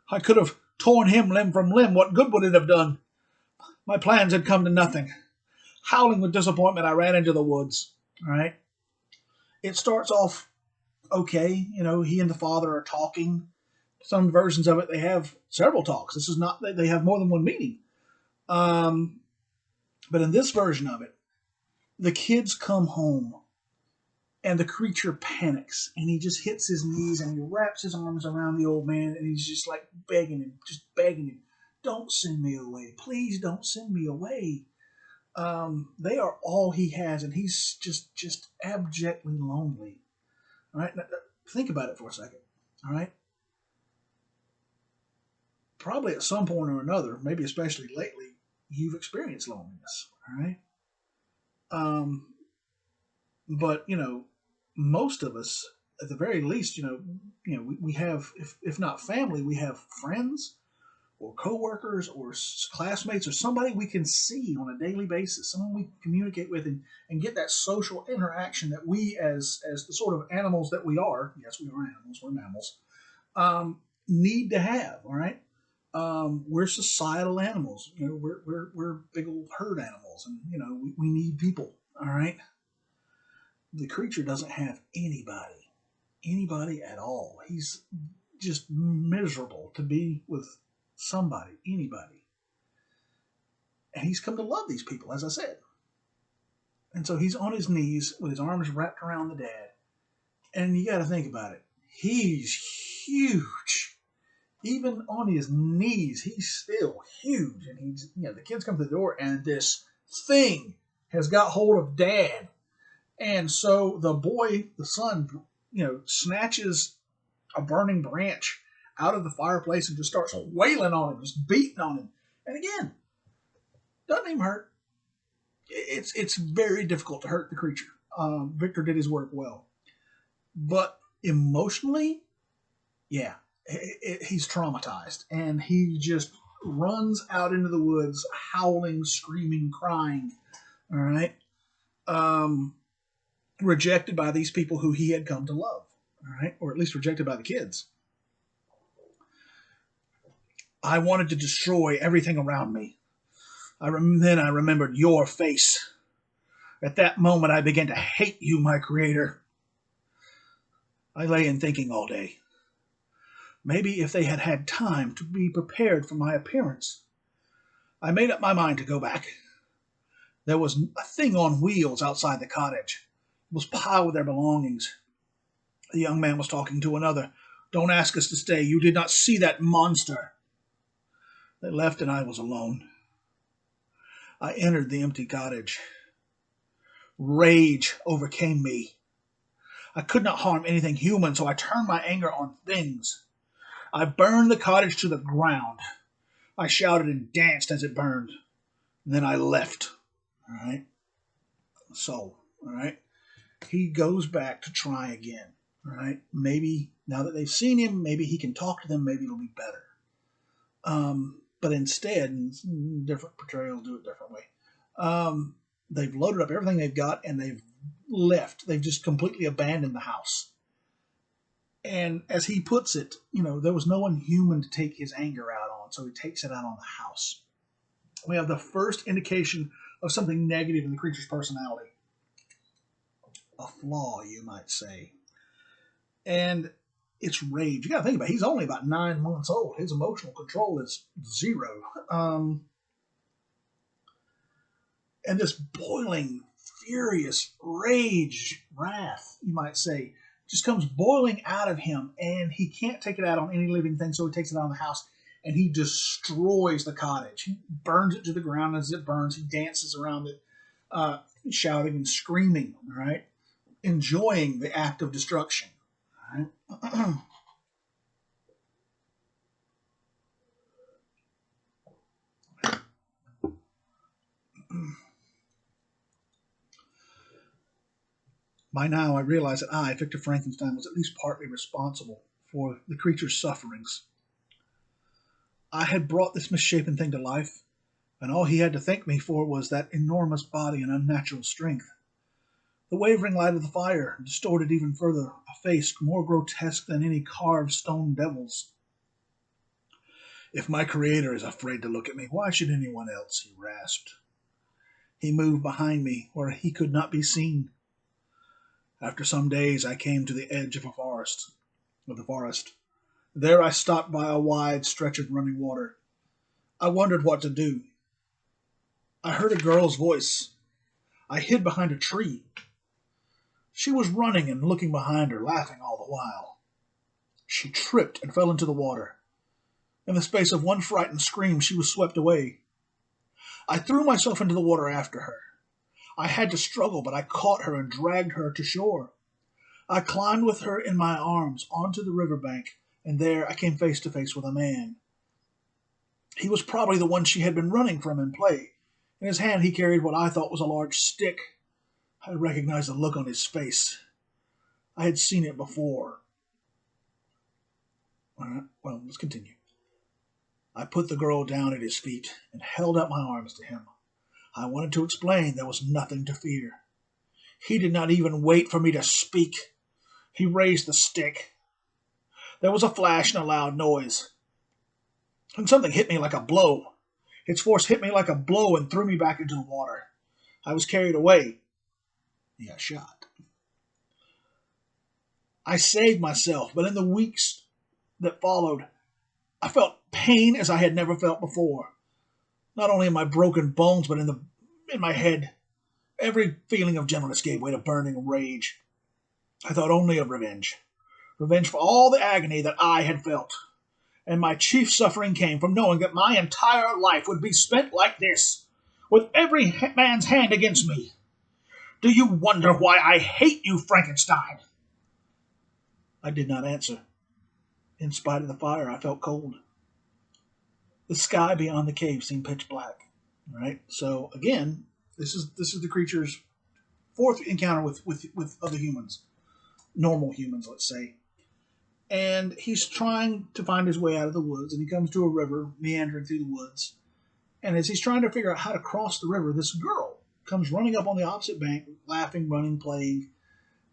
I could have torn him limb from limb. What good would it have done? My plans had come to nothing. Howling with disappointment, I ran into the woods. All right. It starts off okay. He and the father are talking. Some versions of it, they have several talks. This is not, they have more than one meeting. But in this version of it, the kids come home and the creature panics and he just hits his knees and he wraps his arms around the old man and he's just like just begging him, "Don't send me away. Please don't send me away." They are all he has, and he's just abjectly lonely. All right, now, think about it for a second. All right, probably at some point or another, maybe especially lately, you've experienced loneliness. All right, but most of us, at the very least, we have, if not family, we have friends or coworkers or classmates or somebody we can see on a daily basis, someone we communicate with and get that social interaction that we, as the sort of animals that we are, yes, we are animals, we're mammals, need to have. All right, we're societal animals. We're big old herd animals, and we need people. All right, the creature doesn't have anybody at all. He's just miserable to be with somebody, anybody. And he's come to love these people, as I said. And so he's on his knees with his arms wrapped around the dad. And you got to think about it. He's huge. Even on his knees, he's still huge. And the kids come to the door, and this thing has got hold of dad. And so the son, snatches a burning branch out of the fireplace and just starts wailing on him, just beating on him. And again, doesn't even hurt. It's very difficult to hurt the creature. Victor did his work well. But emotionally, yeah, he's traumatized. And he just runs out into the woods, howling, screaming, crying. All right. Rejected by these people who he had come to love. All right. Or at least rejected by the kids. I wanted to destroy everything around me. Then I remembered your face. At that moment, I began to hate you, my creator. I lay in thinking all day. Maybe if they had had time to be prepared for my appearance. I made up my mind to go back. There was a thing on wheels outside the cottage. It was piled with their belongings. The young man was talking to another. "Don't ask us to stay. You did not see that monster." They left and I was alone. I entered the empty cottage. Rage overcame me. I could not harm anything human, so I turned my anger on things. I burned the cottage to the ground. I shouted and danced as it burned. And then I left. All right. So, all right. He goes back to try again. All right. Maybe now that they've seen him, maybe he can talk to them. Maybe it'll be better. But instead, different portrayals do it different way. They've loaded up everything they've got, and they've left. They've just completely abandoned the house. And as he puts it, there was no one human to take his anger out on, so he takes it out on the house. We have the first indication of something negative in the creature's personality. A flaw, you might say. And it's rage. You got to think about it. He's only about 9 months old. His emotional control is 0. And this boiling, furious rage, wrath, you might say, just comes boiling out of him, and he can't take it out on any living thing, so he takes it out on the house, and he destroys the cottage. He burns it to the ground. As it burns, he dances around it, shouting and screaming, all right? Enjoying the act of destruction. All right? By now, I realize that I, Victor Frankenstein, was at least partly responsible for the creature's sufferings. I had brought this misshapen thing to life, and all he had to thank me for was that enormous body and unnatural strength. The wavering light of the fire distorted even further a face more grotesque than any carved stone devil's. If my creator is afraid to look at me, why should anyone else? He rasped. He moved behind me where he could not be seen. After some days, I came to the edge of the forest. There I stopped by a wide stretch of running water. I wondered what to do. I heard a girl's voice. I hid behind a tree. She was running and looking behind her, laughing all the while. She tripped and fell into the water. In the space of one frightened scream, she was swept away. I threw myself into the water after her. I had to struggle, but I caught her and dragged her to shore. I climbed with her in my arms onto the riverbank, and there I came face to face with a man. He was probably the one she had been running from in play. In his hand he carried what I thought was a large stick. I recognized the look on his face. I had seen it before. All right, well, let's continue. I put the girl down at his feet and held out my arms to him. I wanted to explain there was nothing to fear. He did not even wait for me to speak. He raised the stick. There was a flash and a loud noise. And something hit me like a blow. Its force hit me like a blow and threw me back into the water. I was carried away. He got shot. I saved myself, but in the weeks that followed, I felt pain as I had never felt before. Not only in my broken bones, but in my head. Every feeling of gentleness gave way to burning rage. I thought only of revenge. Revenge for all the agony that I had felt. And my chief suffering came from knowing that my entire life would be spent like this, with every man's hand against me. Do you wonder why I hate you, Frankenstein? I did not answer. In spite of the fire, I felt cold. The sky beyond the cave seemed pitch black. All right. So again, this is the creature's fourth encounter with other humans, normal humans, let's say. And he's trying to find his way out of the woods, and he comes to a river meandering through the woods. And as he's trying to figure out how to cross the river, this girl comes running up on the opposite bank, laughing, running, playing,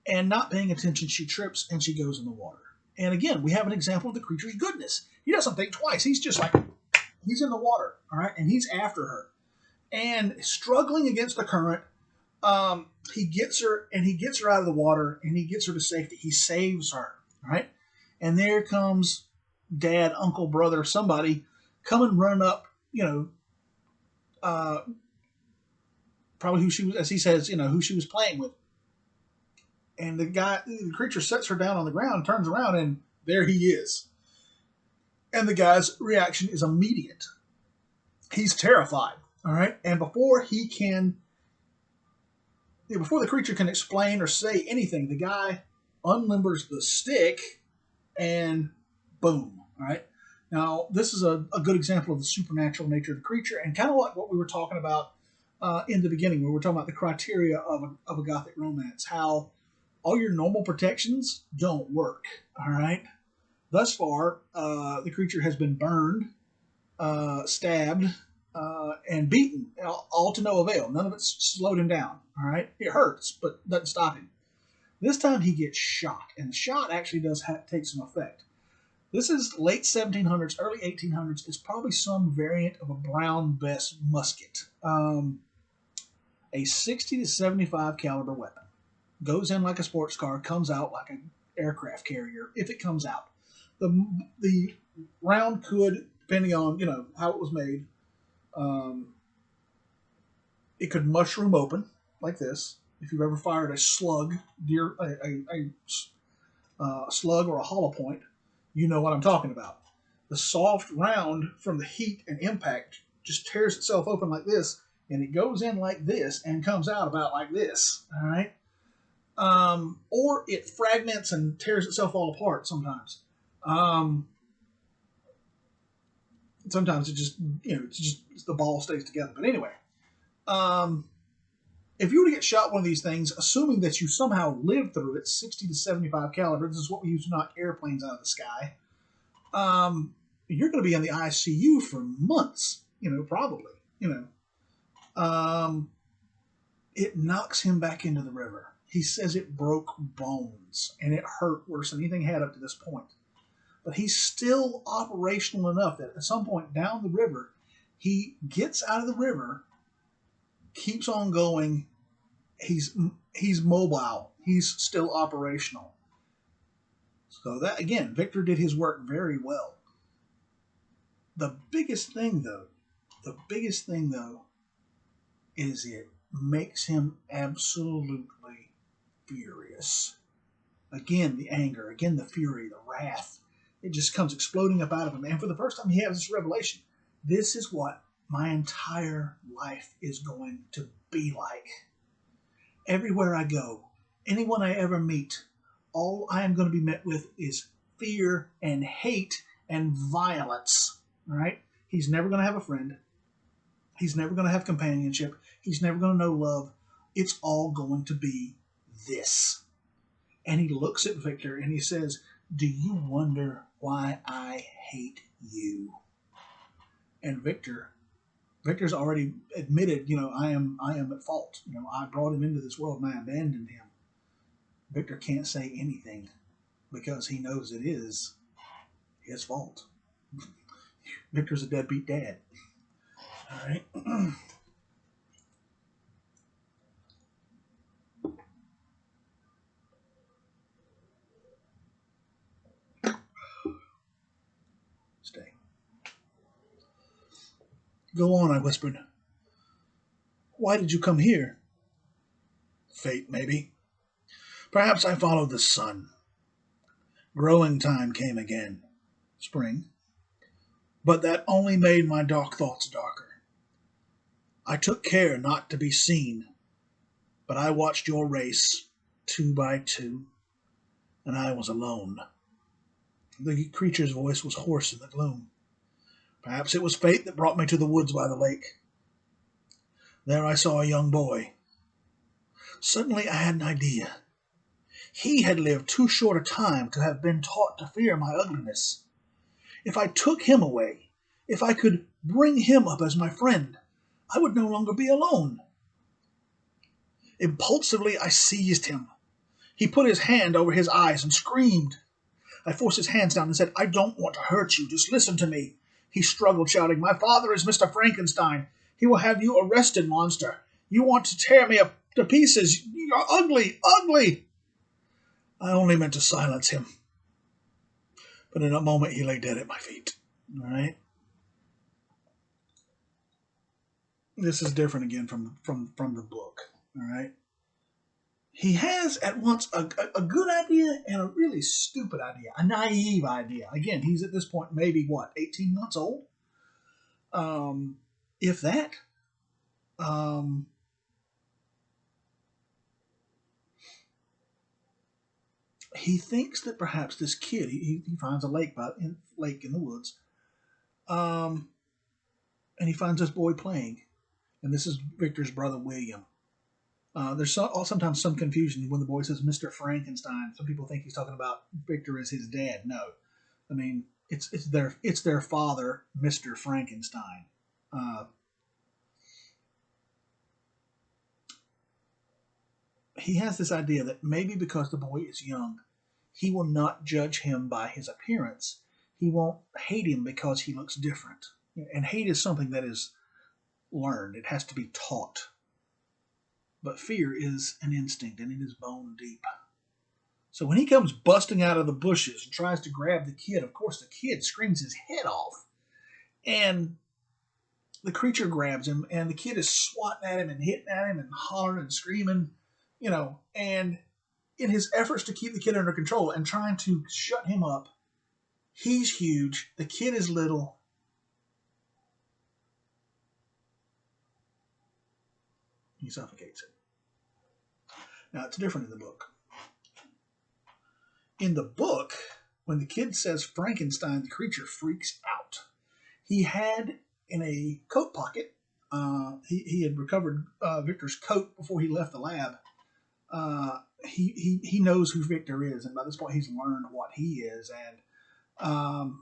and not paying attention. She trips and she goes in the water. And again, we have an example of the creature's goodness. He doesn't think twice. He's just like, he's in the water, all right, and he's after her. And struggling against the current, he gets her out of the water, and he gets her to safety. He saves her, all right? And there comes dad, uncle, brother, somebody coming running up, probably who she was, as he says, who she was playing with. And the creature sets her down on the ground, turns around, and there he is. And the guy's reaction is immediate. He's terrified, all right? And before the creature can explain or say anything, the guy unlimbers the stick, and boom, all right? Now, this is a good example of the supernatural nature of the creature, and kind of like what we were talking about in the beginning, where we were talking about the criteria of a Gothic romance, how all your normal protections don't work, all right? Thus far, the creature has been burned, stabbed, and beaten, all to no avail. None of it slowed him down. All right, it hurts, but doesn't stop him. This time he gets shot, and the shot actually does take some effect. This is late 1700s, early 1800s. It's probably some variant of a Brown Bess musket, a 60 to 75 caliber weapon. Goes in like a sports car, comes out like an aircraft carrier if it comes out. The round could, depending on how it was made, it could mushroom open like this. If you've ever fired a slug, a slug or a hollow point, you know what I'm talking about. The soft round from the heat and impact just tears itself open like this, and it goes in like this and comes out about like this. All right. Or it fragments and tears itself all apart sometimes. Sometimes it just, the ball stays together. But anyway, if you were to get shot one of these things, assuming that you somehow lived through it, 60 to 75 caliber, this is what we use to knock airplanes out of the sky, you're going to be in the ICU for months, probably, it knocks him back into the river. He says it broke bones, and it hurt worse than anything had up to this point. But he's still operational enough that at some point down the river, he gets out of the river, keeps on going. He's mobile. He's still operational. So that, again, Victor did his work very well. The biggest thing, though, is it makes him absolutely furious. Again, the anger, again, the fury, the wrath. It just comes exploding up out of him. And for the first time, he has this revelation. This is what my entire life is going to be like. Everywhere I go, anyone I ever meet, all I am going to be met with is fear and hate and violence. All right? He's never going to have a friend. He's never going to have companionship. He's never going to know love. It's all going to be this. And he looks at Victor and he says, "Do you wonder why I hate you?" And Victor's already admitted, I am at fault. I brought him into this world and I abandoned him. Victor can't say anything because he knows it is his fault. Victor's a deadbeat dad. All right. Stay. "Go on," I whispered. "Why did you come here?" "Fate, maybe. Perhaps I followed the sun. Growing time came again. Spring. But that only made my dark thoughts darker. I took care not to be seen, but I watched your race, 2 by 2, and I was alone." The creature's voice was hoarse in the gloom. "Perhaps it was fate that brought me to the woods by the lake. There I saw a young boy. Suddenly I had an idea. He had lived too short a time to have been taught to fear my ugliness. If I took him away, if I could bring him up as my friend, I would no longer be alone." Impulsively, I seized him. He put his hand over his eyes and screamed. I forced his hands down and said, "I don't want to hurt you. Just listen to me." He struggled, shouting, "My father is Mr. Frankenstein. He will have you arrested, monster. You want to tear me up to pieces. You're ugly, ugly." I only meant to silence him. But in a moment, he lay dead at my feet. All right. This is different again from the book. All right. He has at once a good idea and a really stupid idea, a naive idea. Again, he's at this point maybe 18 months old, if that. He thinks that perhaps this kid, he finds a lake in the woods, and he finds this boy playing, and this is Victor's brother William. There's sometimes some confusion when the boy says Mr. Frankenstein. Some people think he's talking about Victor as his dad. No, I mean it's their father, Mr. Frankenstein. he has this idea that maybe because the boy is young, he will not judge him by his appearance. He won't hate him because he looks different. And hate is something that is learned, it has to be taught. But fear is an instinct, and it is bone deep. So when he comes busting out of the bushes and tries to grab the kid, of course the kid screams his head off. And the creature grabs him, and the kid is swatting at him and hitting at him and hollering and screaming, and in his efforts to keep the kid under control and trying to shut him up, he's huge, the kid is little. He suffocates him. Now, it's different in the book. In the book, when the kid says Frankenstein, the creature freaks out. He had in a coat pocket, he had recovered Victor's coat before he left the lab. He knows who Victor is, and by this point he's learned what he is, and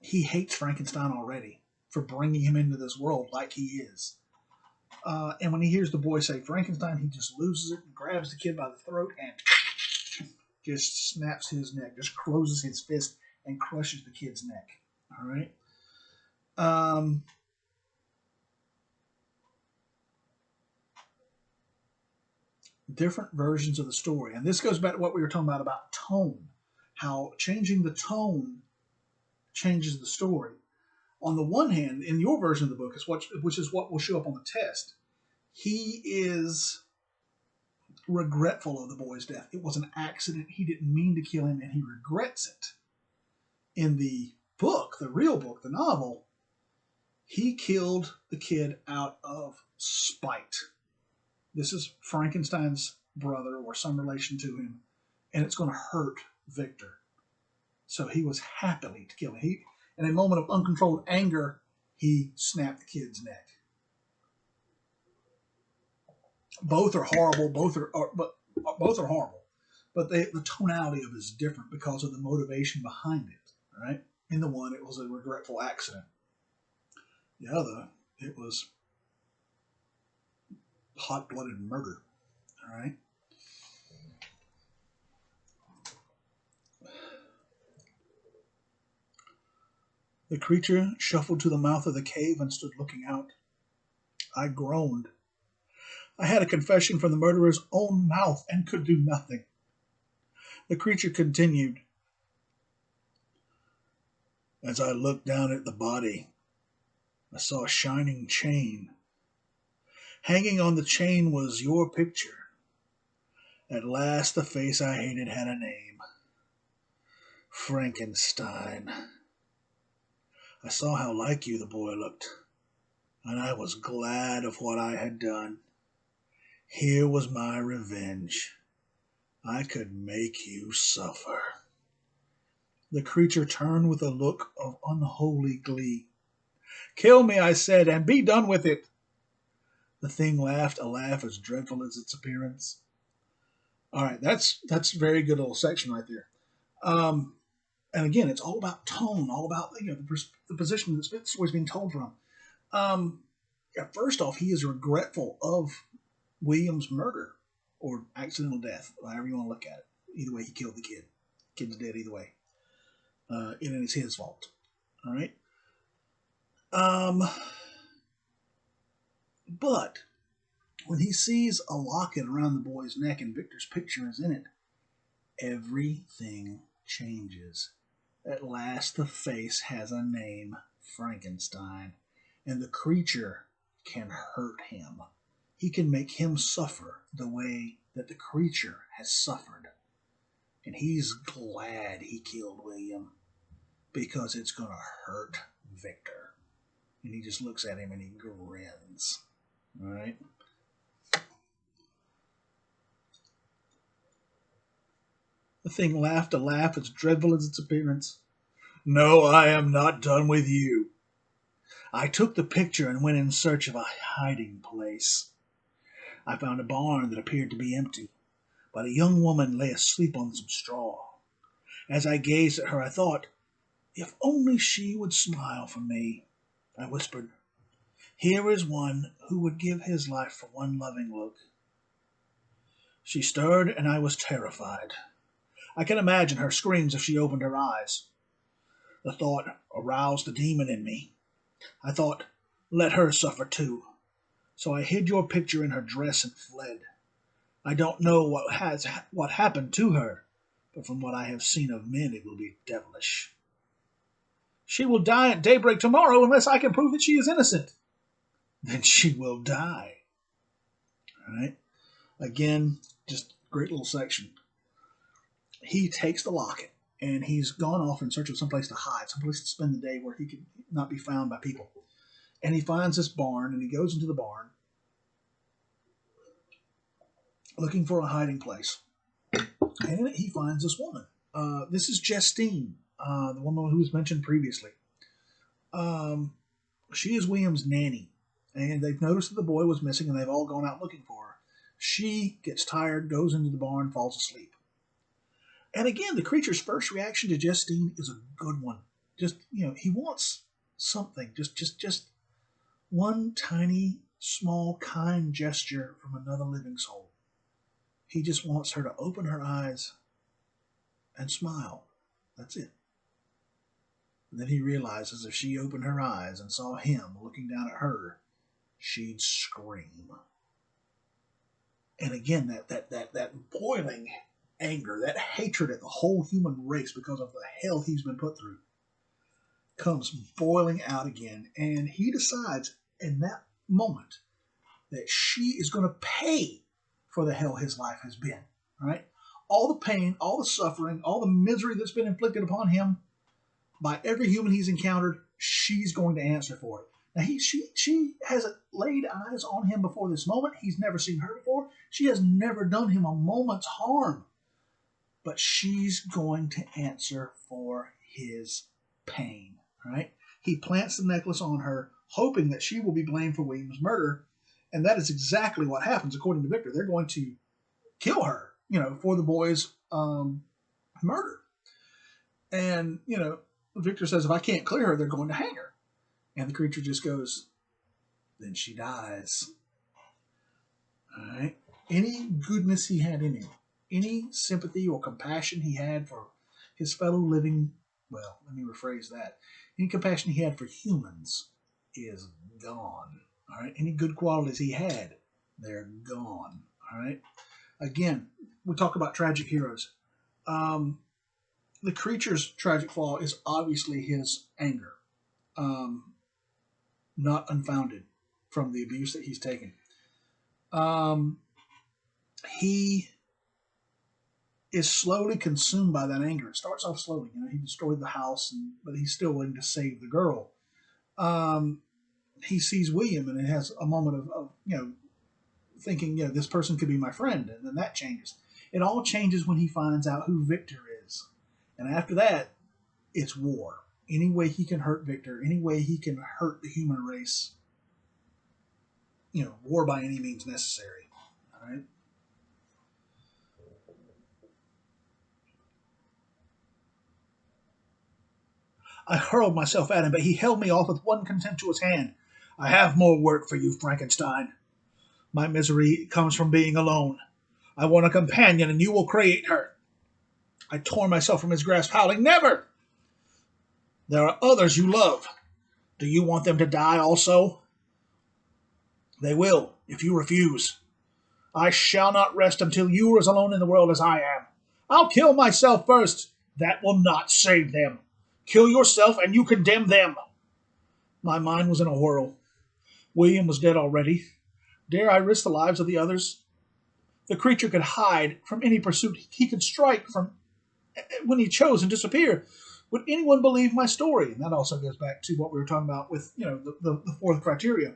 he hates Frankenstein already for bringing him into this world like he is. And when he hears the boy say Frankenstein, he just loses it and grabs the kid by the throat and just snaps his neck, just closes his fist and crushes the kid's neck. All right. Different versions of the story. And this goes back to what we were talking about tone, how changing the tone changes the story. On the one hand, in your version of the book, which is what will show up on the test, he is regretful of the boy's death. It was an accident. He didn't mean to kill him, and he regrets it. In the book, the real book, the novel, he killed the kid out of spite. This is Frankenstein's brother or some relation to him, and it's going to hurt Victor. So he was happily to kill him. In a moment of uncontrolled anger, he snapped the kid's neck. Both are horrible. Both are horrible. But the tonality of it is different because of the motivation behind it. Right? In the one, it was a regretful accident. The other, it was hot-blooded murder. All right. The creature shuffled to the mouth of the cave and stood looking out. I groaned. I had a confession from the murderer's own mouth and could do nothing. The creature continued. As I looked down at the body, I saw a shining chain. Hanging on the chain was your picture. At last the face I hated had a name. Frankenstein. I saw how like you the boy looked, and I was glad of what I had done. Here was my revenge. I could make you suffer. The creature turned with a look of unholy glee. Kill me, I said, and be done with it. The thing laughed a laugh as dreadful as its appearance. All right, that's a very good little section right there. And again, it's all about tone, all about the position that the story's being told from. First off, he is regretful of William's murder or accidental death, however you want to look at it. Either way, he killed the kid. Kid's dead either way. And it's his fault. All right. But when he sees a locket around the boy's neck and Victor's picture is in it, everything changes. At last the face has a name, Frankenstein, and the creature can hurt him. He can make him suffer the way that the creature has suffered. And he's glad he killed William because it's going to hurt Victor. And he just looks at him and he grins. All right? The thing laughed a laugh as dreadful as its appearance. No, I am not done with you. I took the picture and went in search of a hiding place. I found a barn that appeared to be empty, but a young woman lay asleep on some straw. As I gazed at her, I thought, if only she would smile for me. I whispered, here is one who would give his life for one loving look. She stirred, and I was terrified. I can imagine her screams if she opened her eyes. The thought aroused the demon in me. I thought, let her suffer too. So I hid your picture in her dress and fled. I don't know what happened to her, but from what I have seen of men, it will be devilish. She will die at daybreak tomorrow unless I can prove that she is innocent. Then she will die. All right. Again, just great little section. He takes the locket, and he's gone off in search of someplace to hide, someplace to spend the day where he can not be found by people. And he finds this barn, and he goes into the barn looking for a hiding place. And in it, he finds this woman. This is Justine, the woman who was mentioned previously. She is William's nanny, and they've noticed that the boy was missing, and they've all gone out looking for her. She gets tired, goes into the barn, falls asleep. And again, the creature's first reaction to Justine is a good one. Just, he wants something, just one tiny, small, kind gesture from another living soul. He just wants her to open her eyes and smile. That's it. And then he realizes if she opened her eyes and saw him looking down at her, she'd scream. And again, that boiling anger, that hatred at the whole human race because of the hell he's been put through, comes boiling out again. And he decides in that moment that she is going to pay for the hell his life has been. All right? All the pain, all the suffering, all the misery that's been inflicted upon him by every human he's encountered, she's going to answer for it. Now, she hasn't laid eyes on him before this moment. He's never seen her before. She has never done him a moment's harm. But she's going to answer for his pain. All right? He plants the necklace on her, hoping that she will be blamed for William's murder. And that is exactly what happens, according to Victor. They're going to kill her, for the boy's murder. And, Victor says, if I can't clear her, they're going to hang her. And the creature just goes, then she dies. All right? Any goodness he had in him, any sympathy or compassion he had for his fellow living, well, let me rephrase that. Any compassion he had for humans is gone. All right? Any good qualities he had, they're gone. All right? Again, we talk about tragic heroes. The creature's tragic flaw is obviously his anger. Not unfounded from the abuse that he's taken. He is slowly consumed by that anger. It starts off slowly. He destroyed the house, but he's still willing to save the girl. He sees William, and it has a moment of thinking, this person could be my friend, and then that changes. It all changes when he finds out who Victor is. And after that, it's war. Any way he can hurt Victor, any way he can hurt the human race, war by any means necessary. All right? I hurled myself at him, but he held me off with one contemptuous hand. I have more work for you, Frankenstein. My misery comes from being alone. I want a companion, and you will create her. I tore myself from his grasp, howling, never! There are others you love. Do you want them to die also? They will, if you refuse. I shall not rest until you are as alone in the world as I am. I'll kill myself first. That will not save them. Kill yourself and you condemn them. My mind was in a whirl. William was dead already. Dare I risk the lives of the others? The creature could hide from any pursuit. He could strike from when he chose and disappear. Would anyone believe my story? And that also goes back to what we were talking about with, the fourth criteria.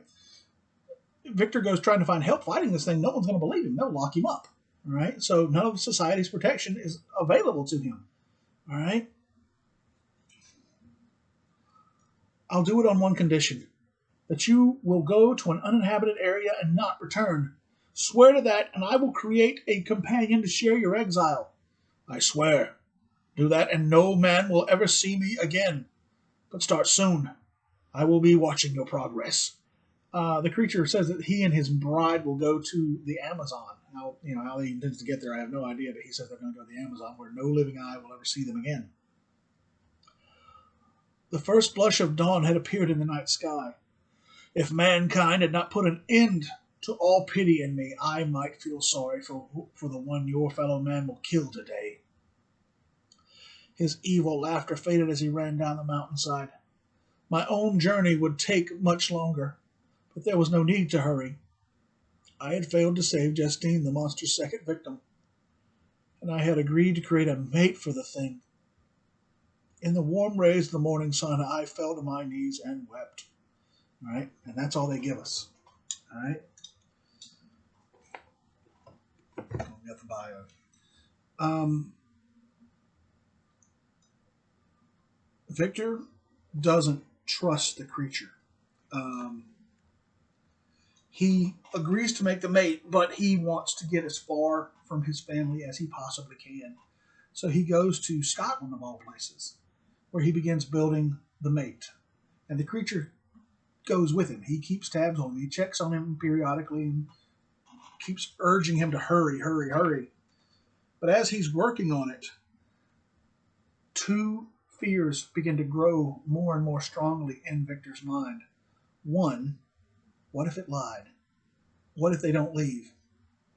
Victor goes trying to find help fighting this thing. No one's going to believe him. They'll lock him up. All right. So none of society's protection is available to him. All right. I'll do it on one condition, that you will go to an uninhabited area and not return. Swear to that, and I will create a companion to share your exile. I swear. Do that, and no man will ever see me again. But start soon. I will be watching your progress. The creature says that he and his bride will go to the Amazon, How he intends to get there, I have no idea. But he says they're going to go to the Amazon, where no living eye will ever see them again. The first blush of dawn had appeared in the night sky. If mankind had not put an end to all pity in me, I might feel sorry for the one your fellow man will kill today. His evil laughter faded as he ran down the mountainside. My own journey would take much longer, but there was no need to hurry. I had failed to save Justine, the monster's second victim, and I had agreed to create a mate for the thing. In the warm rays of the morning sun, I fell to my knees and wept. All right, and that's all they give us. All right, we got the bio. Victor doesn't trust the creature. He agrees to make the mate, but he wants to get as far from his family as he possibly can. So he goes to Scotland, of all places, where he begins building the mate. And the creature goes with him. He keeps tabs on him. He checks on him periodically and keeps urging him to hurry, hurry, hurry. But as he's working on it, two fears begin to grow more and more strongly in Victor's mind. One, what if it lied? What if they don't leave?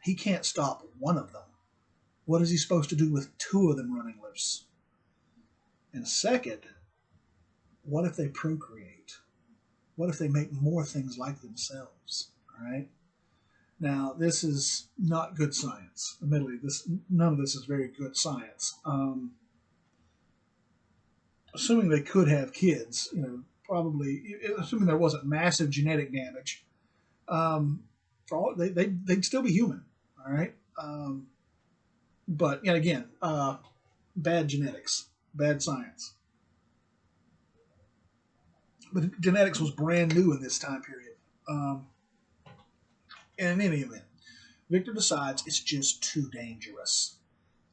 He can't stop one of them. What is he supposed to do with two of them running loose? And second, what if they procreate? What if they make more things like themselves? All right. Now, this is not good science. Admittedly, none of this is very good science. Assuming they could have kids, probably, assuming there wasn't massive genetic damage, they'd still be human. All right. But again, bad genetics, bad science. But genetics was brand new in this time period. And in any event, Victor decides it's just too dangerous.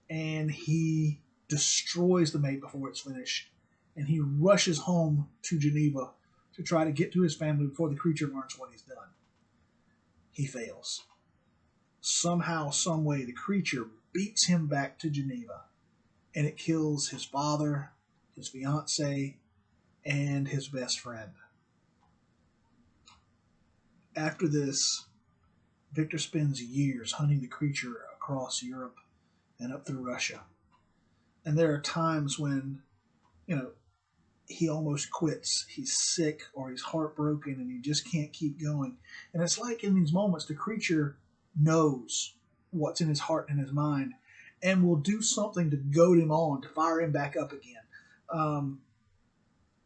And he destroys the mate before it's finished. And he rushes home to Geneva to try to get to his family before the creature learns what he's done. He fails. Somehow, some way, the creature beats him back to Geneva. And it kills his father, his fiancée, and his best friend. After this, Victor spends years hunting the creature across Europe and up through Russia. And there are times when, he almost quits. He's sick or he's heartbroken and he just can't keep going. And it's like in these moments, the creature knows what's in his heart and his mind and will do something to goad him on, to fire him back up again.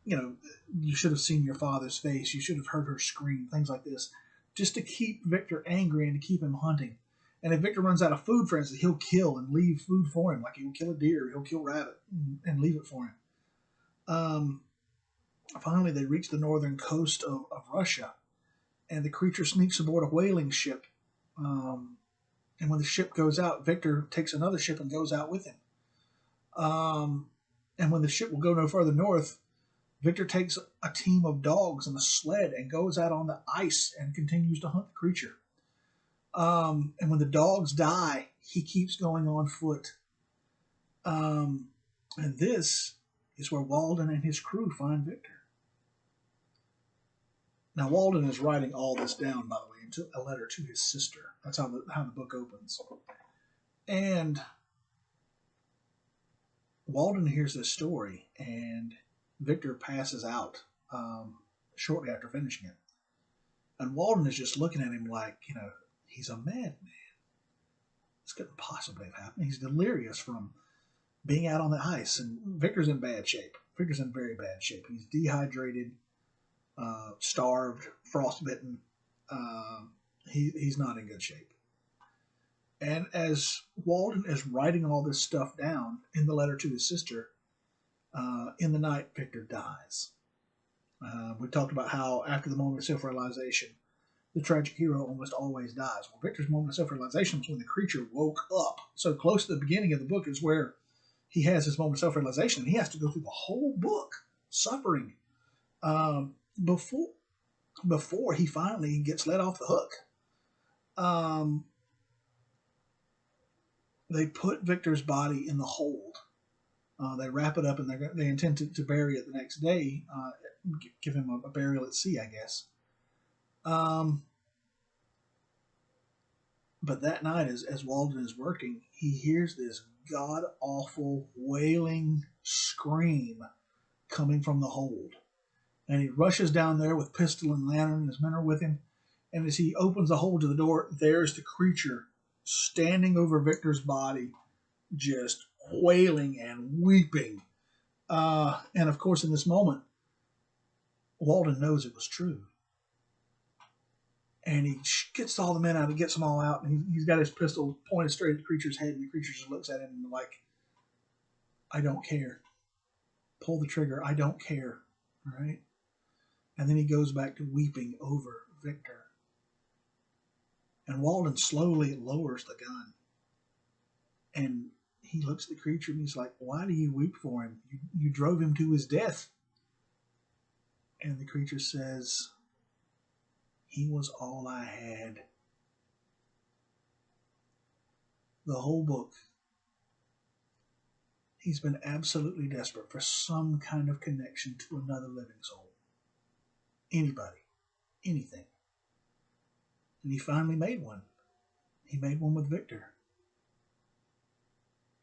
You should have seen your father's face. You should have heard her scream, things like this, just to keep Victor angry and to keep him hunting. And if Victor runs out of food, for instance, he'll kill and leave food for him. Like he'll kill a deer, he'll kill a rabbit and leave it for him. Finally, they reach the northern coast of Russia, and the creature sneaks aboard a whaling ship. And when the ship goes out, Victor takes another ship and goes out with him. And when the ship will go no further north, Victor takes a team of dogs and a sled and goes out on the ice and continues to hunt the creature. And when the dogs die, he keeps going on foot. And this is where Walden and his crew find Victor. Now, Walden is writing all this down, by the way, into a letter to his sister. That's how the book opens. And Walden hears this story, and Victor passes out shortly after finishing it. And Walden is just looking at him like, he's a madman. This couldn't possibly have happened. He's delirious from being out on the ice, and Victor's in bad shape. Victor's in very bad shape. He's dehydrated, starved, frostbitten. He's not in good shape. And as Walden is writing all this stuff down in the letter to his sister, in the night, Victor dies. We talked about how after the moment of self-realization, the tragic hero almost always dies. Well, Victor's moment of self-realization was when the creature woke up. So close to the beginning of the book is where he has his moment of self-realization, and he has to go through the whole book suffering before he finally gets let off the hook. They put Victor's body in the hold. They wrap it up and they intend to bury it the next day, give him a burial at sea, I guess. But that night, as Walden is working, he hears this god-awful wailing scream coming from the hold. And he rushes down there with pistol and lantern, and his men are with him. And as he opens the hole to the door, there's the creature standing over Victor's body, just wailing and weeping. And of course, in this moment, Walden knows it was true. And he gets all the men out, he gets them all out, and he's got his pistol pointed straight at the creature's head, and the creature just looks at him and like, I don't care. Pull the trigger, I don't care. Right? And then he goes back to weeping over Victor. And Walden slowly lowers the gun. And he looks at the creature and he's like, why do you weep for him? You drove him to his death. And the creature says, he was all I had. The whole book, he's been absolutely desperate for some kind of connection to another living soul. Anybody. Anything. And he finally made one. He made one with Victor.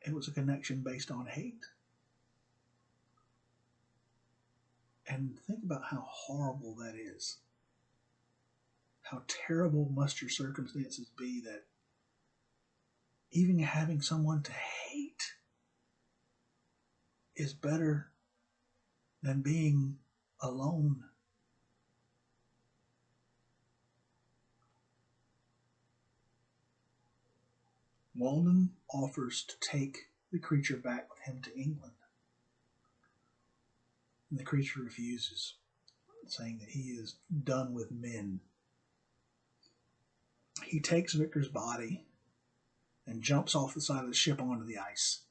It was a connection based on hate. And think about how horrible that is. How terrible must your circumstances be that even having someone to hate is better than being alone. Walden offers to take the creature back with him to England. And the creature refuses, saying that he is done with men. He takes Victor's body and jumps off the side of the ship onto the ice.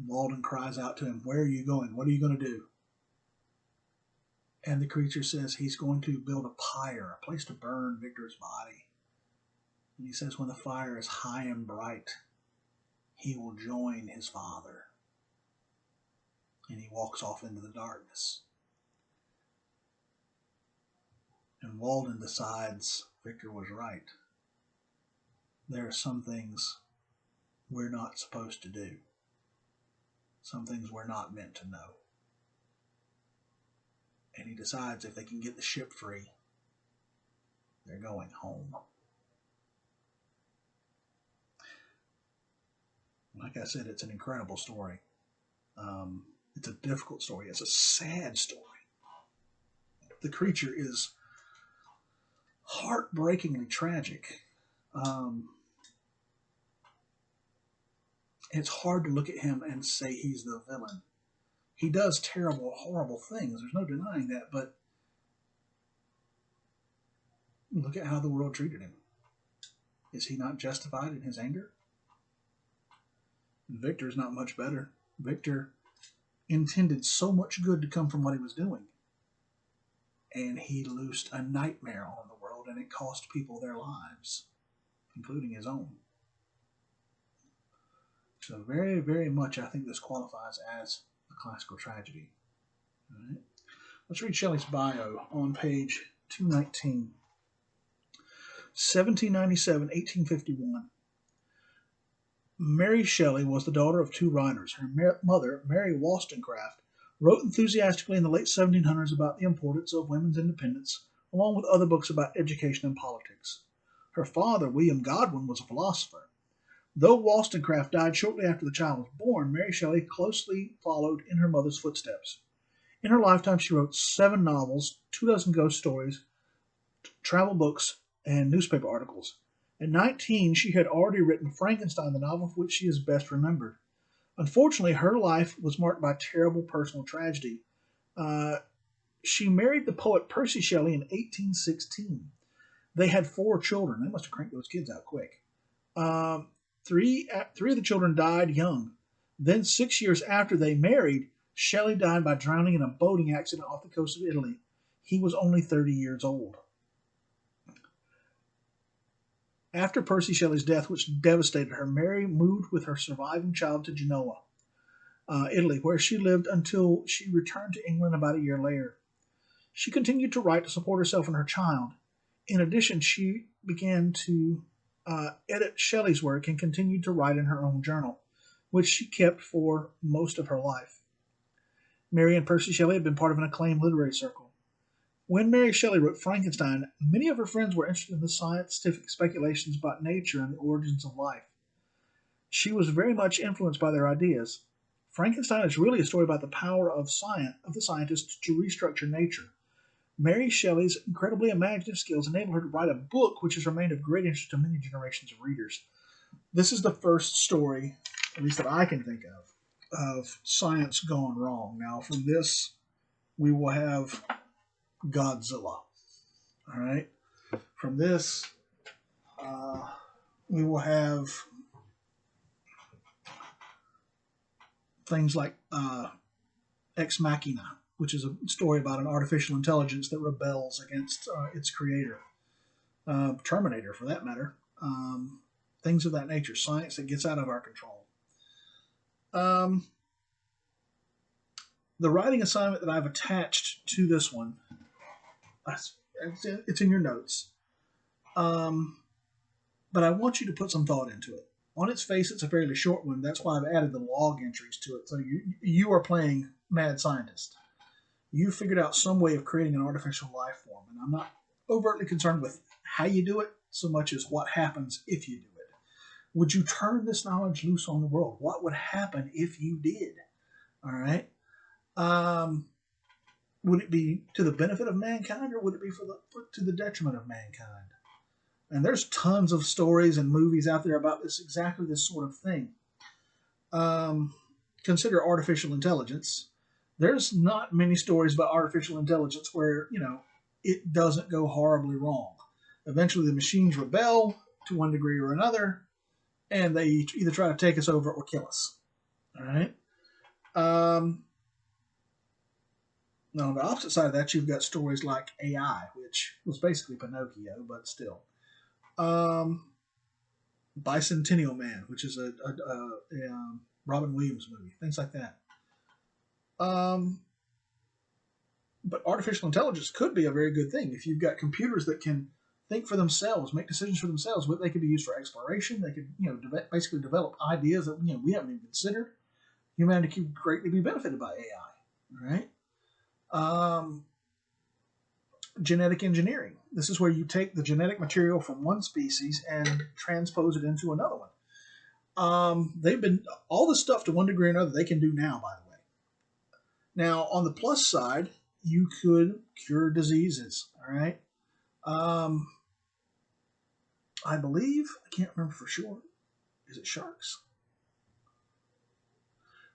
Walden cries out to him, where are you going? What are you going to do? And the creature says he's going to build a pyre, a place to burn Victor's body. And he says when the fire is high and bright, he will join his father. And he walks off into the darkness. And Walden decides Victor was right. There are some things we're not supposed to do. Some things we're not meant to know. And he decides if they can get the ship free, they're going home. Like I said, it's an incredible story. It's a difficult story. It's a sad story. The creature is heartbreakingly tragic. It's hard to look at him and say he's the villain. He does terrible, horrible things. There's no denying that, but look at how the world treated him. Is he not justified in his anger? Victor's not much better. Victor intended so much good to come from what he was doing. And he loosed a nightmare on the world, and it cost people their lives, including his own. So very, very much I think this qualifies as a classical tragedy. All right. Let's read Shelley's bio on page 219. 1797, 1851. Mary Shelley was the daughter of two writers. Her mother, Mary Wollstonecraft, wrote enthusiastically in the late 1700s about the importance of women's independence, along with other books about education and politics. Her father, William Godwin, was a philosopher. Though Wollstonecraft died shortly after the child was born, Mary Shelley closely followed in her mother's footsteps. In her lifetime, she wrote 7 novels, 24 ghost stories, travel books, and newspaper articles. At 19, she had already written Frankenstein, the novel for which she is best remembered. Unfortunately, her life was marked by terrible personal tragedy. She married the poet Percy Shelley in 1816. They had 4 children. They must have cranked those kids out quick. Three of the children died young. Then 6 years after they married, Shelley died by drowning in a boating accident off the coast of Italy. He was only 30 years old. After Percy Shelley's death, which devastated her, Mary moved with her surviving child to Genoa, Italy, where she lived until she returned to England about a year later. She continued to write to support herself and her child. In addition, she began to edit Shelley's work and continued to write in her own journal, which she kept for most of her life. Mary and Percy Shelley had been part of an acclaimed literary circle. When Mary Shelley wrote Frankenstein, many of her friends were interested in the scientific speculations about nature and the origins of life. She was very much influenced by their ideas. Frankenstein is really a story about the power of the scientists to restructure nature. Mary Shelley's incredibly imaginative skills enabled her to write a book which has remained of great interest to many generations of readers. This is the first story, at least that I can think of science gone wrong. Now, from this, we will have Godzilla. All right. From this, we will have things like Ex Machina, which is a story about an artificial intelligence that rebels against its creator. Terminator, for that matter. Things of that nature. Science that gets out of our control. The writing assignment that I've attached to this one, it's in your notes. But I want you to put some thought into it. On its face, it's a fairly short one. That's why I've added the log entries to it. So you are playing mad scientist. You figured out some way of creating an artificial life form. And I'm not overtly concerned with how you do it so much as what happens if you do it. Would you turn this knowledge loose on the world? What would happen if you did? All right. Would it be to the benefit of mankind, or would it be to the detriment of mankind? And there's tons of stories and movies out there about exactly this sort of thing. Consider artificial intelligence. There's not many stories about artificial intelligence where, it doesn't go horribly wrong. Eventually the machines rebel to one degree or another, and they either try to take us over or kill us. All right? Now, on the opposite side of that, you've got stories like AI, which was basically Pinocchio, but still. Bicentennial Man, which is a Robin Williams movie, things like that. But artificial intelligence could be a very good thing. If you've got computers that can think for themselves, make decisions for themselves, they could be used for exploration. They could, basically develop ideas that we haven't even considered. Humanity could greatly be benefited by AI. All right. Genetic engineering. This is where you take the genetic material from one species and transpose it into another one. They've been all this stuff to one degree or another they can do now, by the way. Now, on the plus side, you could cure diseases. All right. I believe, I can't remember for sure. Is it sharks?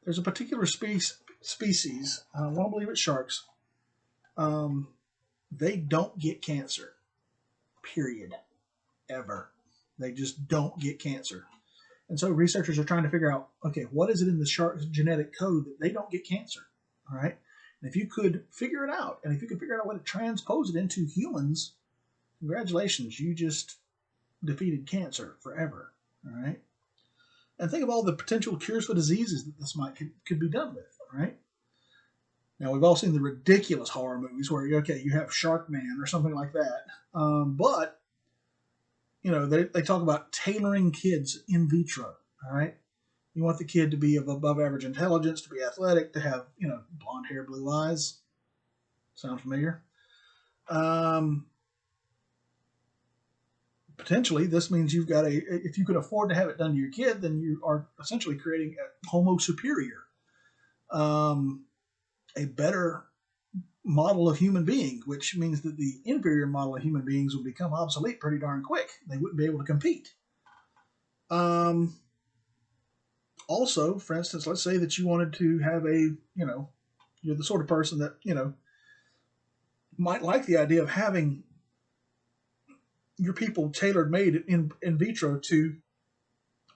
There's a particular species. I want to believe it's sharks. They don't get cancer. Period. Ever. They just don't get cancer. And so researchers are trying to figure out, okay, what is it in the shark's genetic code that they don't get cancer? All right. And if you could figure it out, and if you could figure out a way to transpose it into humans, congratulations, you just defeated cancer forever. All right. And think of all the potential cures for diseases that this could be done with. All right. Now, we've all seen the ridiculous horror movies where, you have Shark Man or something like that. But, they talk about tailoring kids in vitro, all right? You want the kid to be of above average intelligence, to be athletic, to have, blonde hair, blue eyes. Sound familiar? Potentially, this means you've got if you can afford to have it done to your kid, then you are essentially creating a homo superior. A better model of human being, which means that the inferior model of human beings will become obsolete pretty darn quick. They wouldn't be able to compete. Also, for instance, let's say that you wanted to have you're the sort of person that, might like the idea of having your people tailor-made in vitro to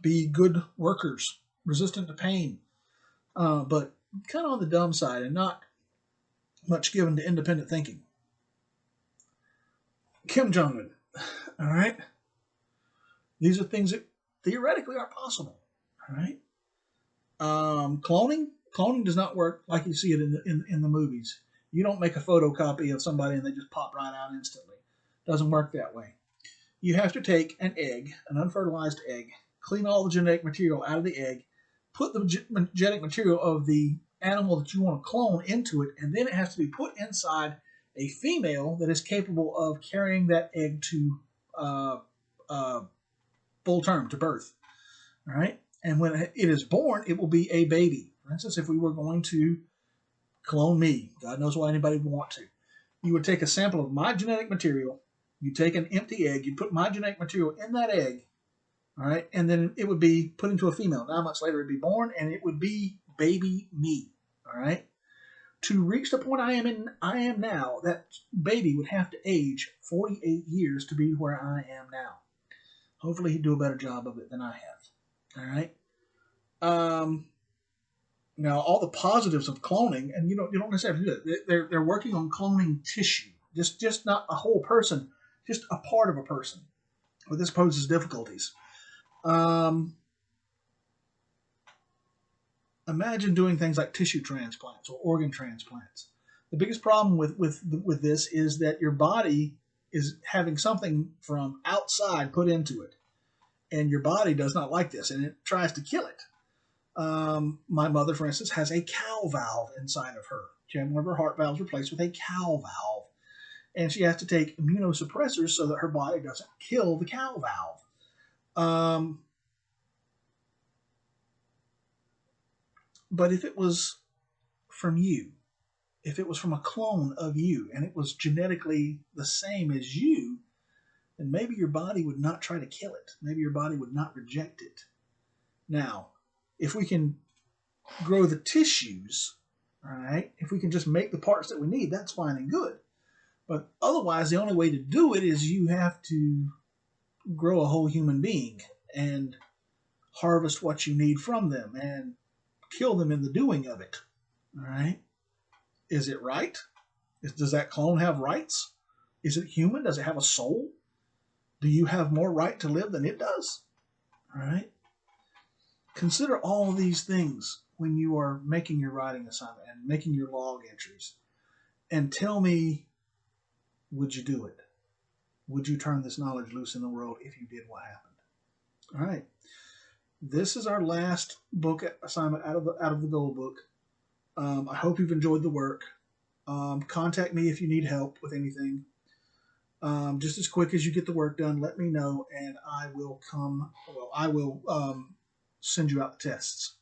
be good workers, resistant to pain, but kind of on the dumb side and not much given to independent thinking. Kim Jong-un, all right? These are things that theoretically are possible. All right. Cloning does not work like you see it in the movies. You don't make a photocopy of somebody and they just pop right out instantly. It doesn't work that way. You have to take an egg, an unfertilized egg, clean all the genetic material out of the egg, put the genetic material of the animal that you want to clone into it, and then it has to be put inside a female that is capable of carrying that egg to uh, uh, full term, to birth. All right. And when it is born, it will be a baby. For instance, if we were going to clone me, God knows why anybody would want to, you would take a sample of my genetic material, you take an empty egg, you put my genetic material in that egg, all right, and then it would be put into a female. 9 months later, it would be born, and it would be baby me, all right. To reach the point I am now, that baby would have to age 48 years to be where I am now. Hopefully, he'd do a better job of it than I have. All right. Now, all the positives of cloning, and you don't necessarily do it. They're working on cloning tissue, just not a whole person, just a part of a person. But this poses difficulties. Imagine doing things like tissue transplants or organ transplants. The biggest problem with this is that your body is having something from outside put into it, and your body does not like this, and it tries to kill it. My mother, for instance, has a cow valve inside of her. She had one of her heart valves replaced with a cow valve, and she has to take immunosuppressors so that her body doesn't kill the cow valve. But if it was from you, if it was from a clone of you, and it was genetically the same as you, then maybe your body would not try to kill it. Maybe your body would not reject it. Now, if we can grow the tissues, all right, if we can just make the parts that we need, that's fine and good. But otherwise, the only way to do it is you have to grow a whole human being and harvest what you need from them and kill them in the doing of it. All right. Is it right? Does that clone have rights? Is it human? Does it have a soul? Do you have more right to live than it does? All right. Consider all these things when you are making your writing assignment and making your log entries. And tell me, would you do it? Would you turn this knowledge loose in the world if you did what happened? All right. This is our last book assignment out of the gold book. I hope you've enjoyed the work. Contact me if you need help with anything. Just as quick as you get the work done, let me know, and I will send you out the tests.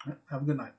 All right, have a good night.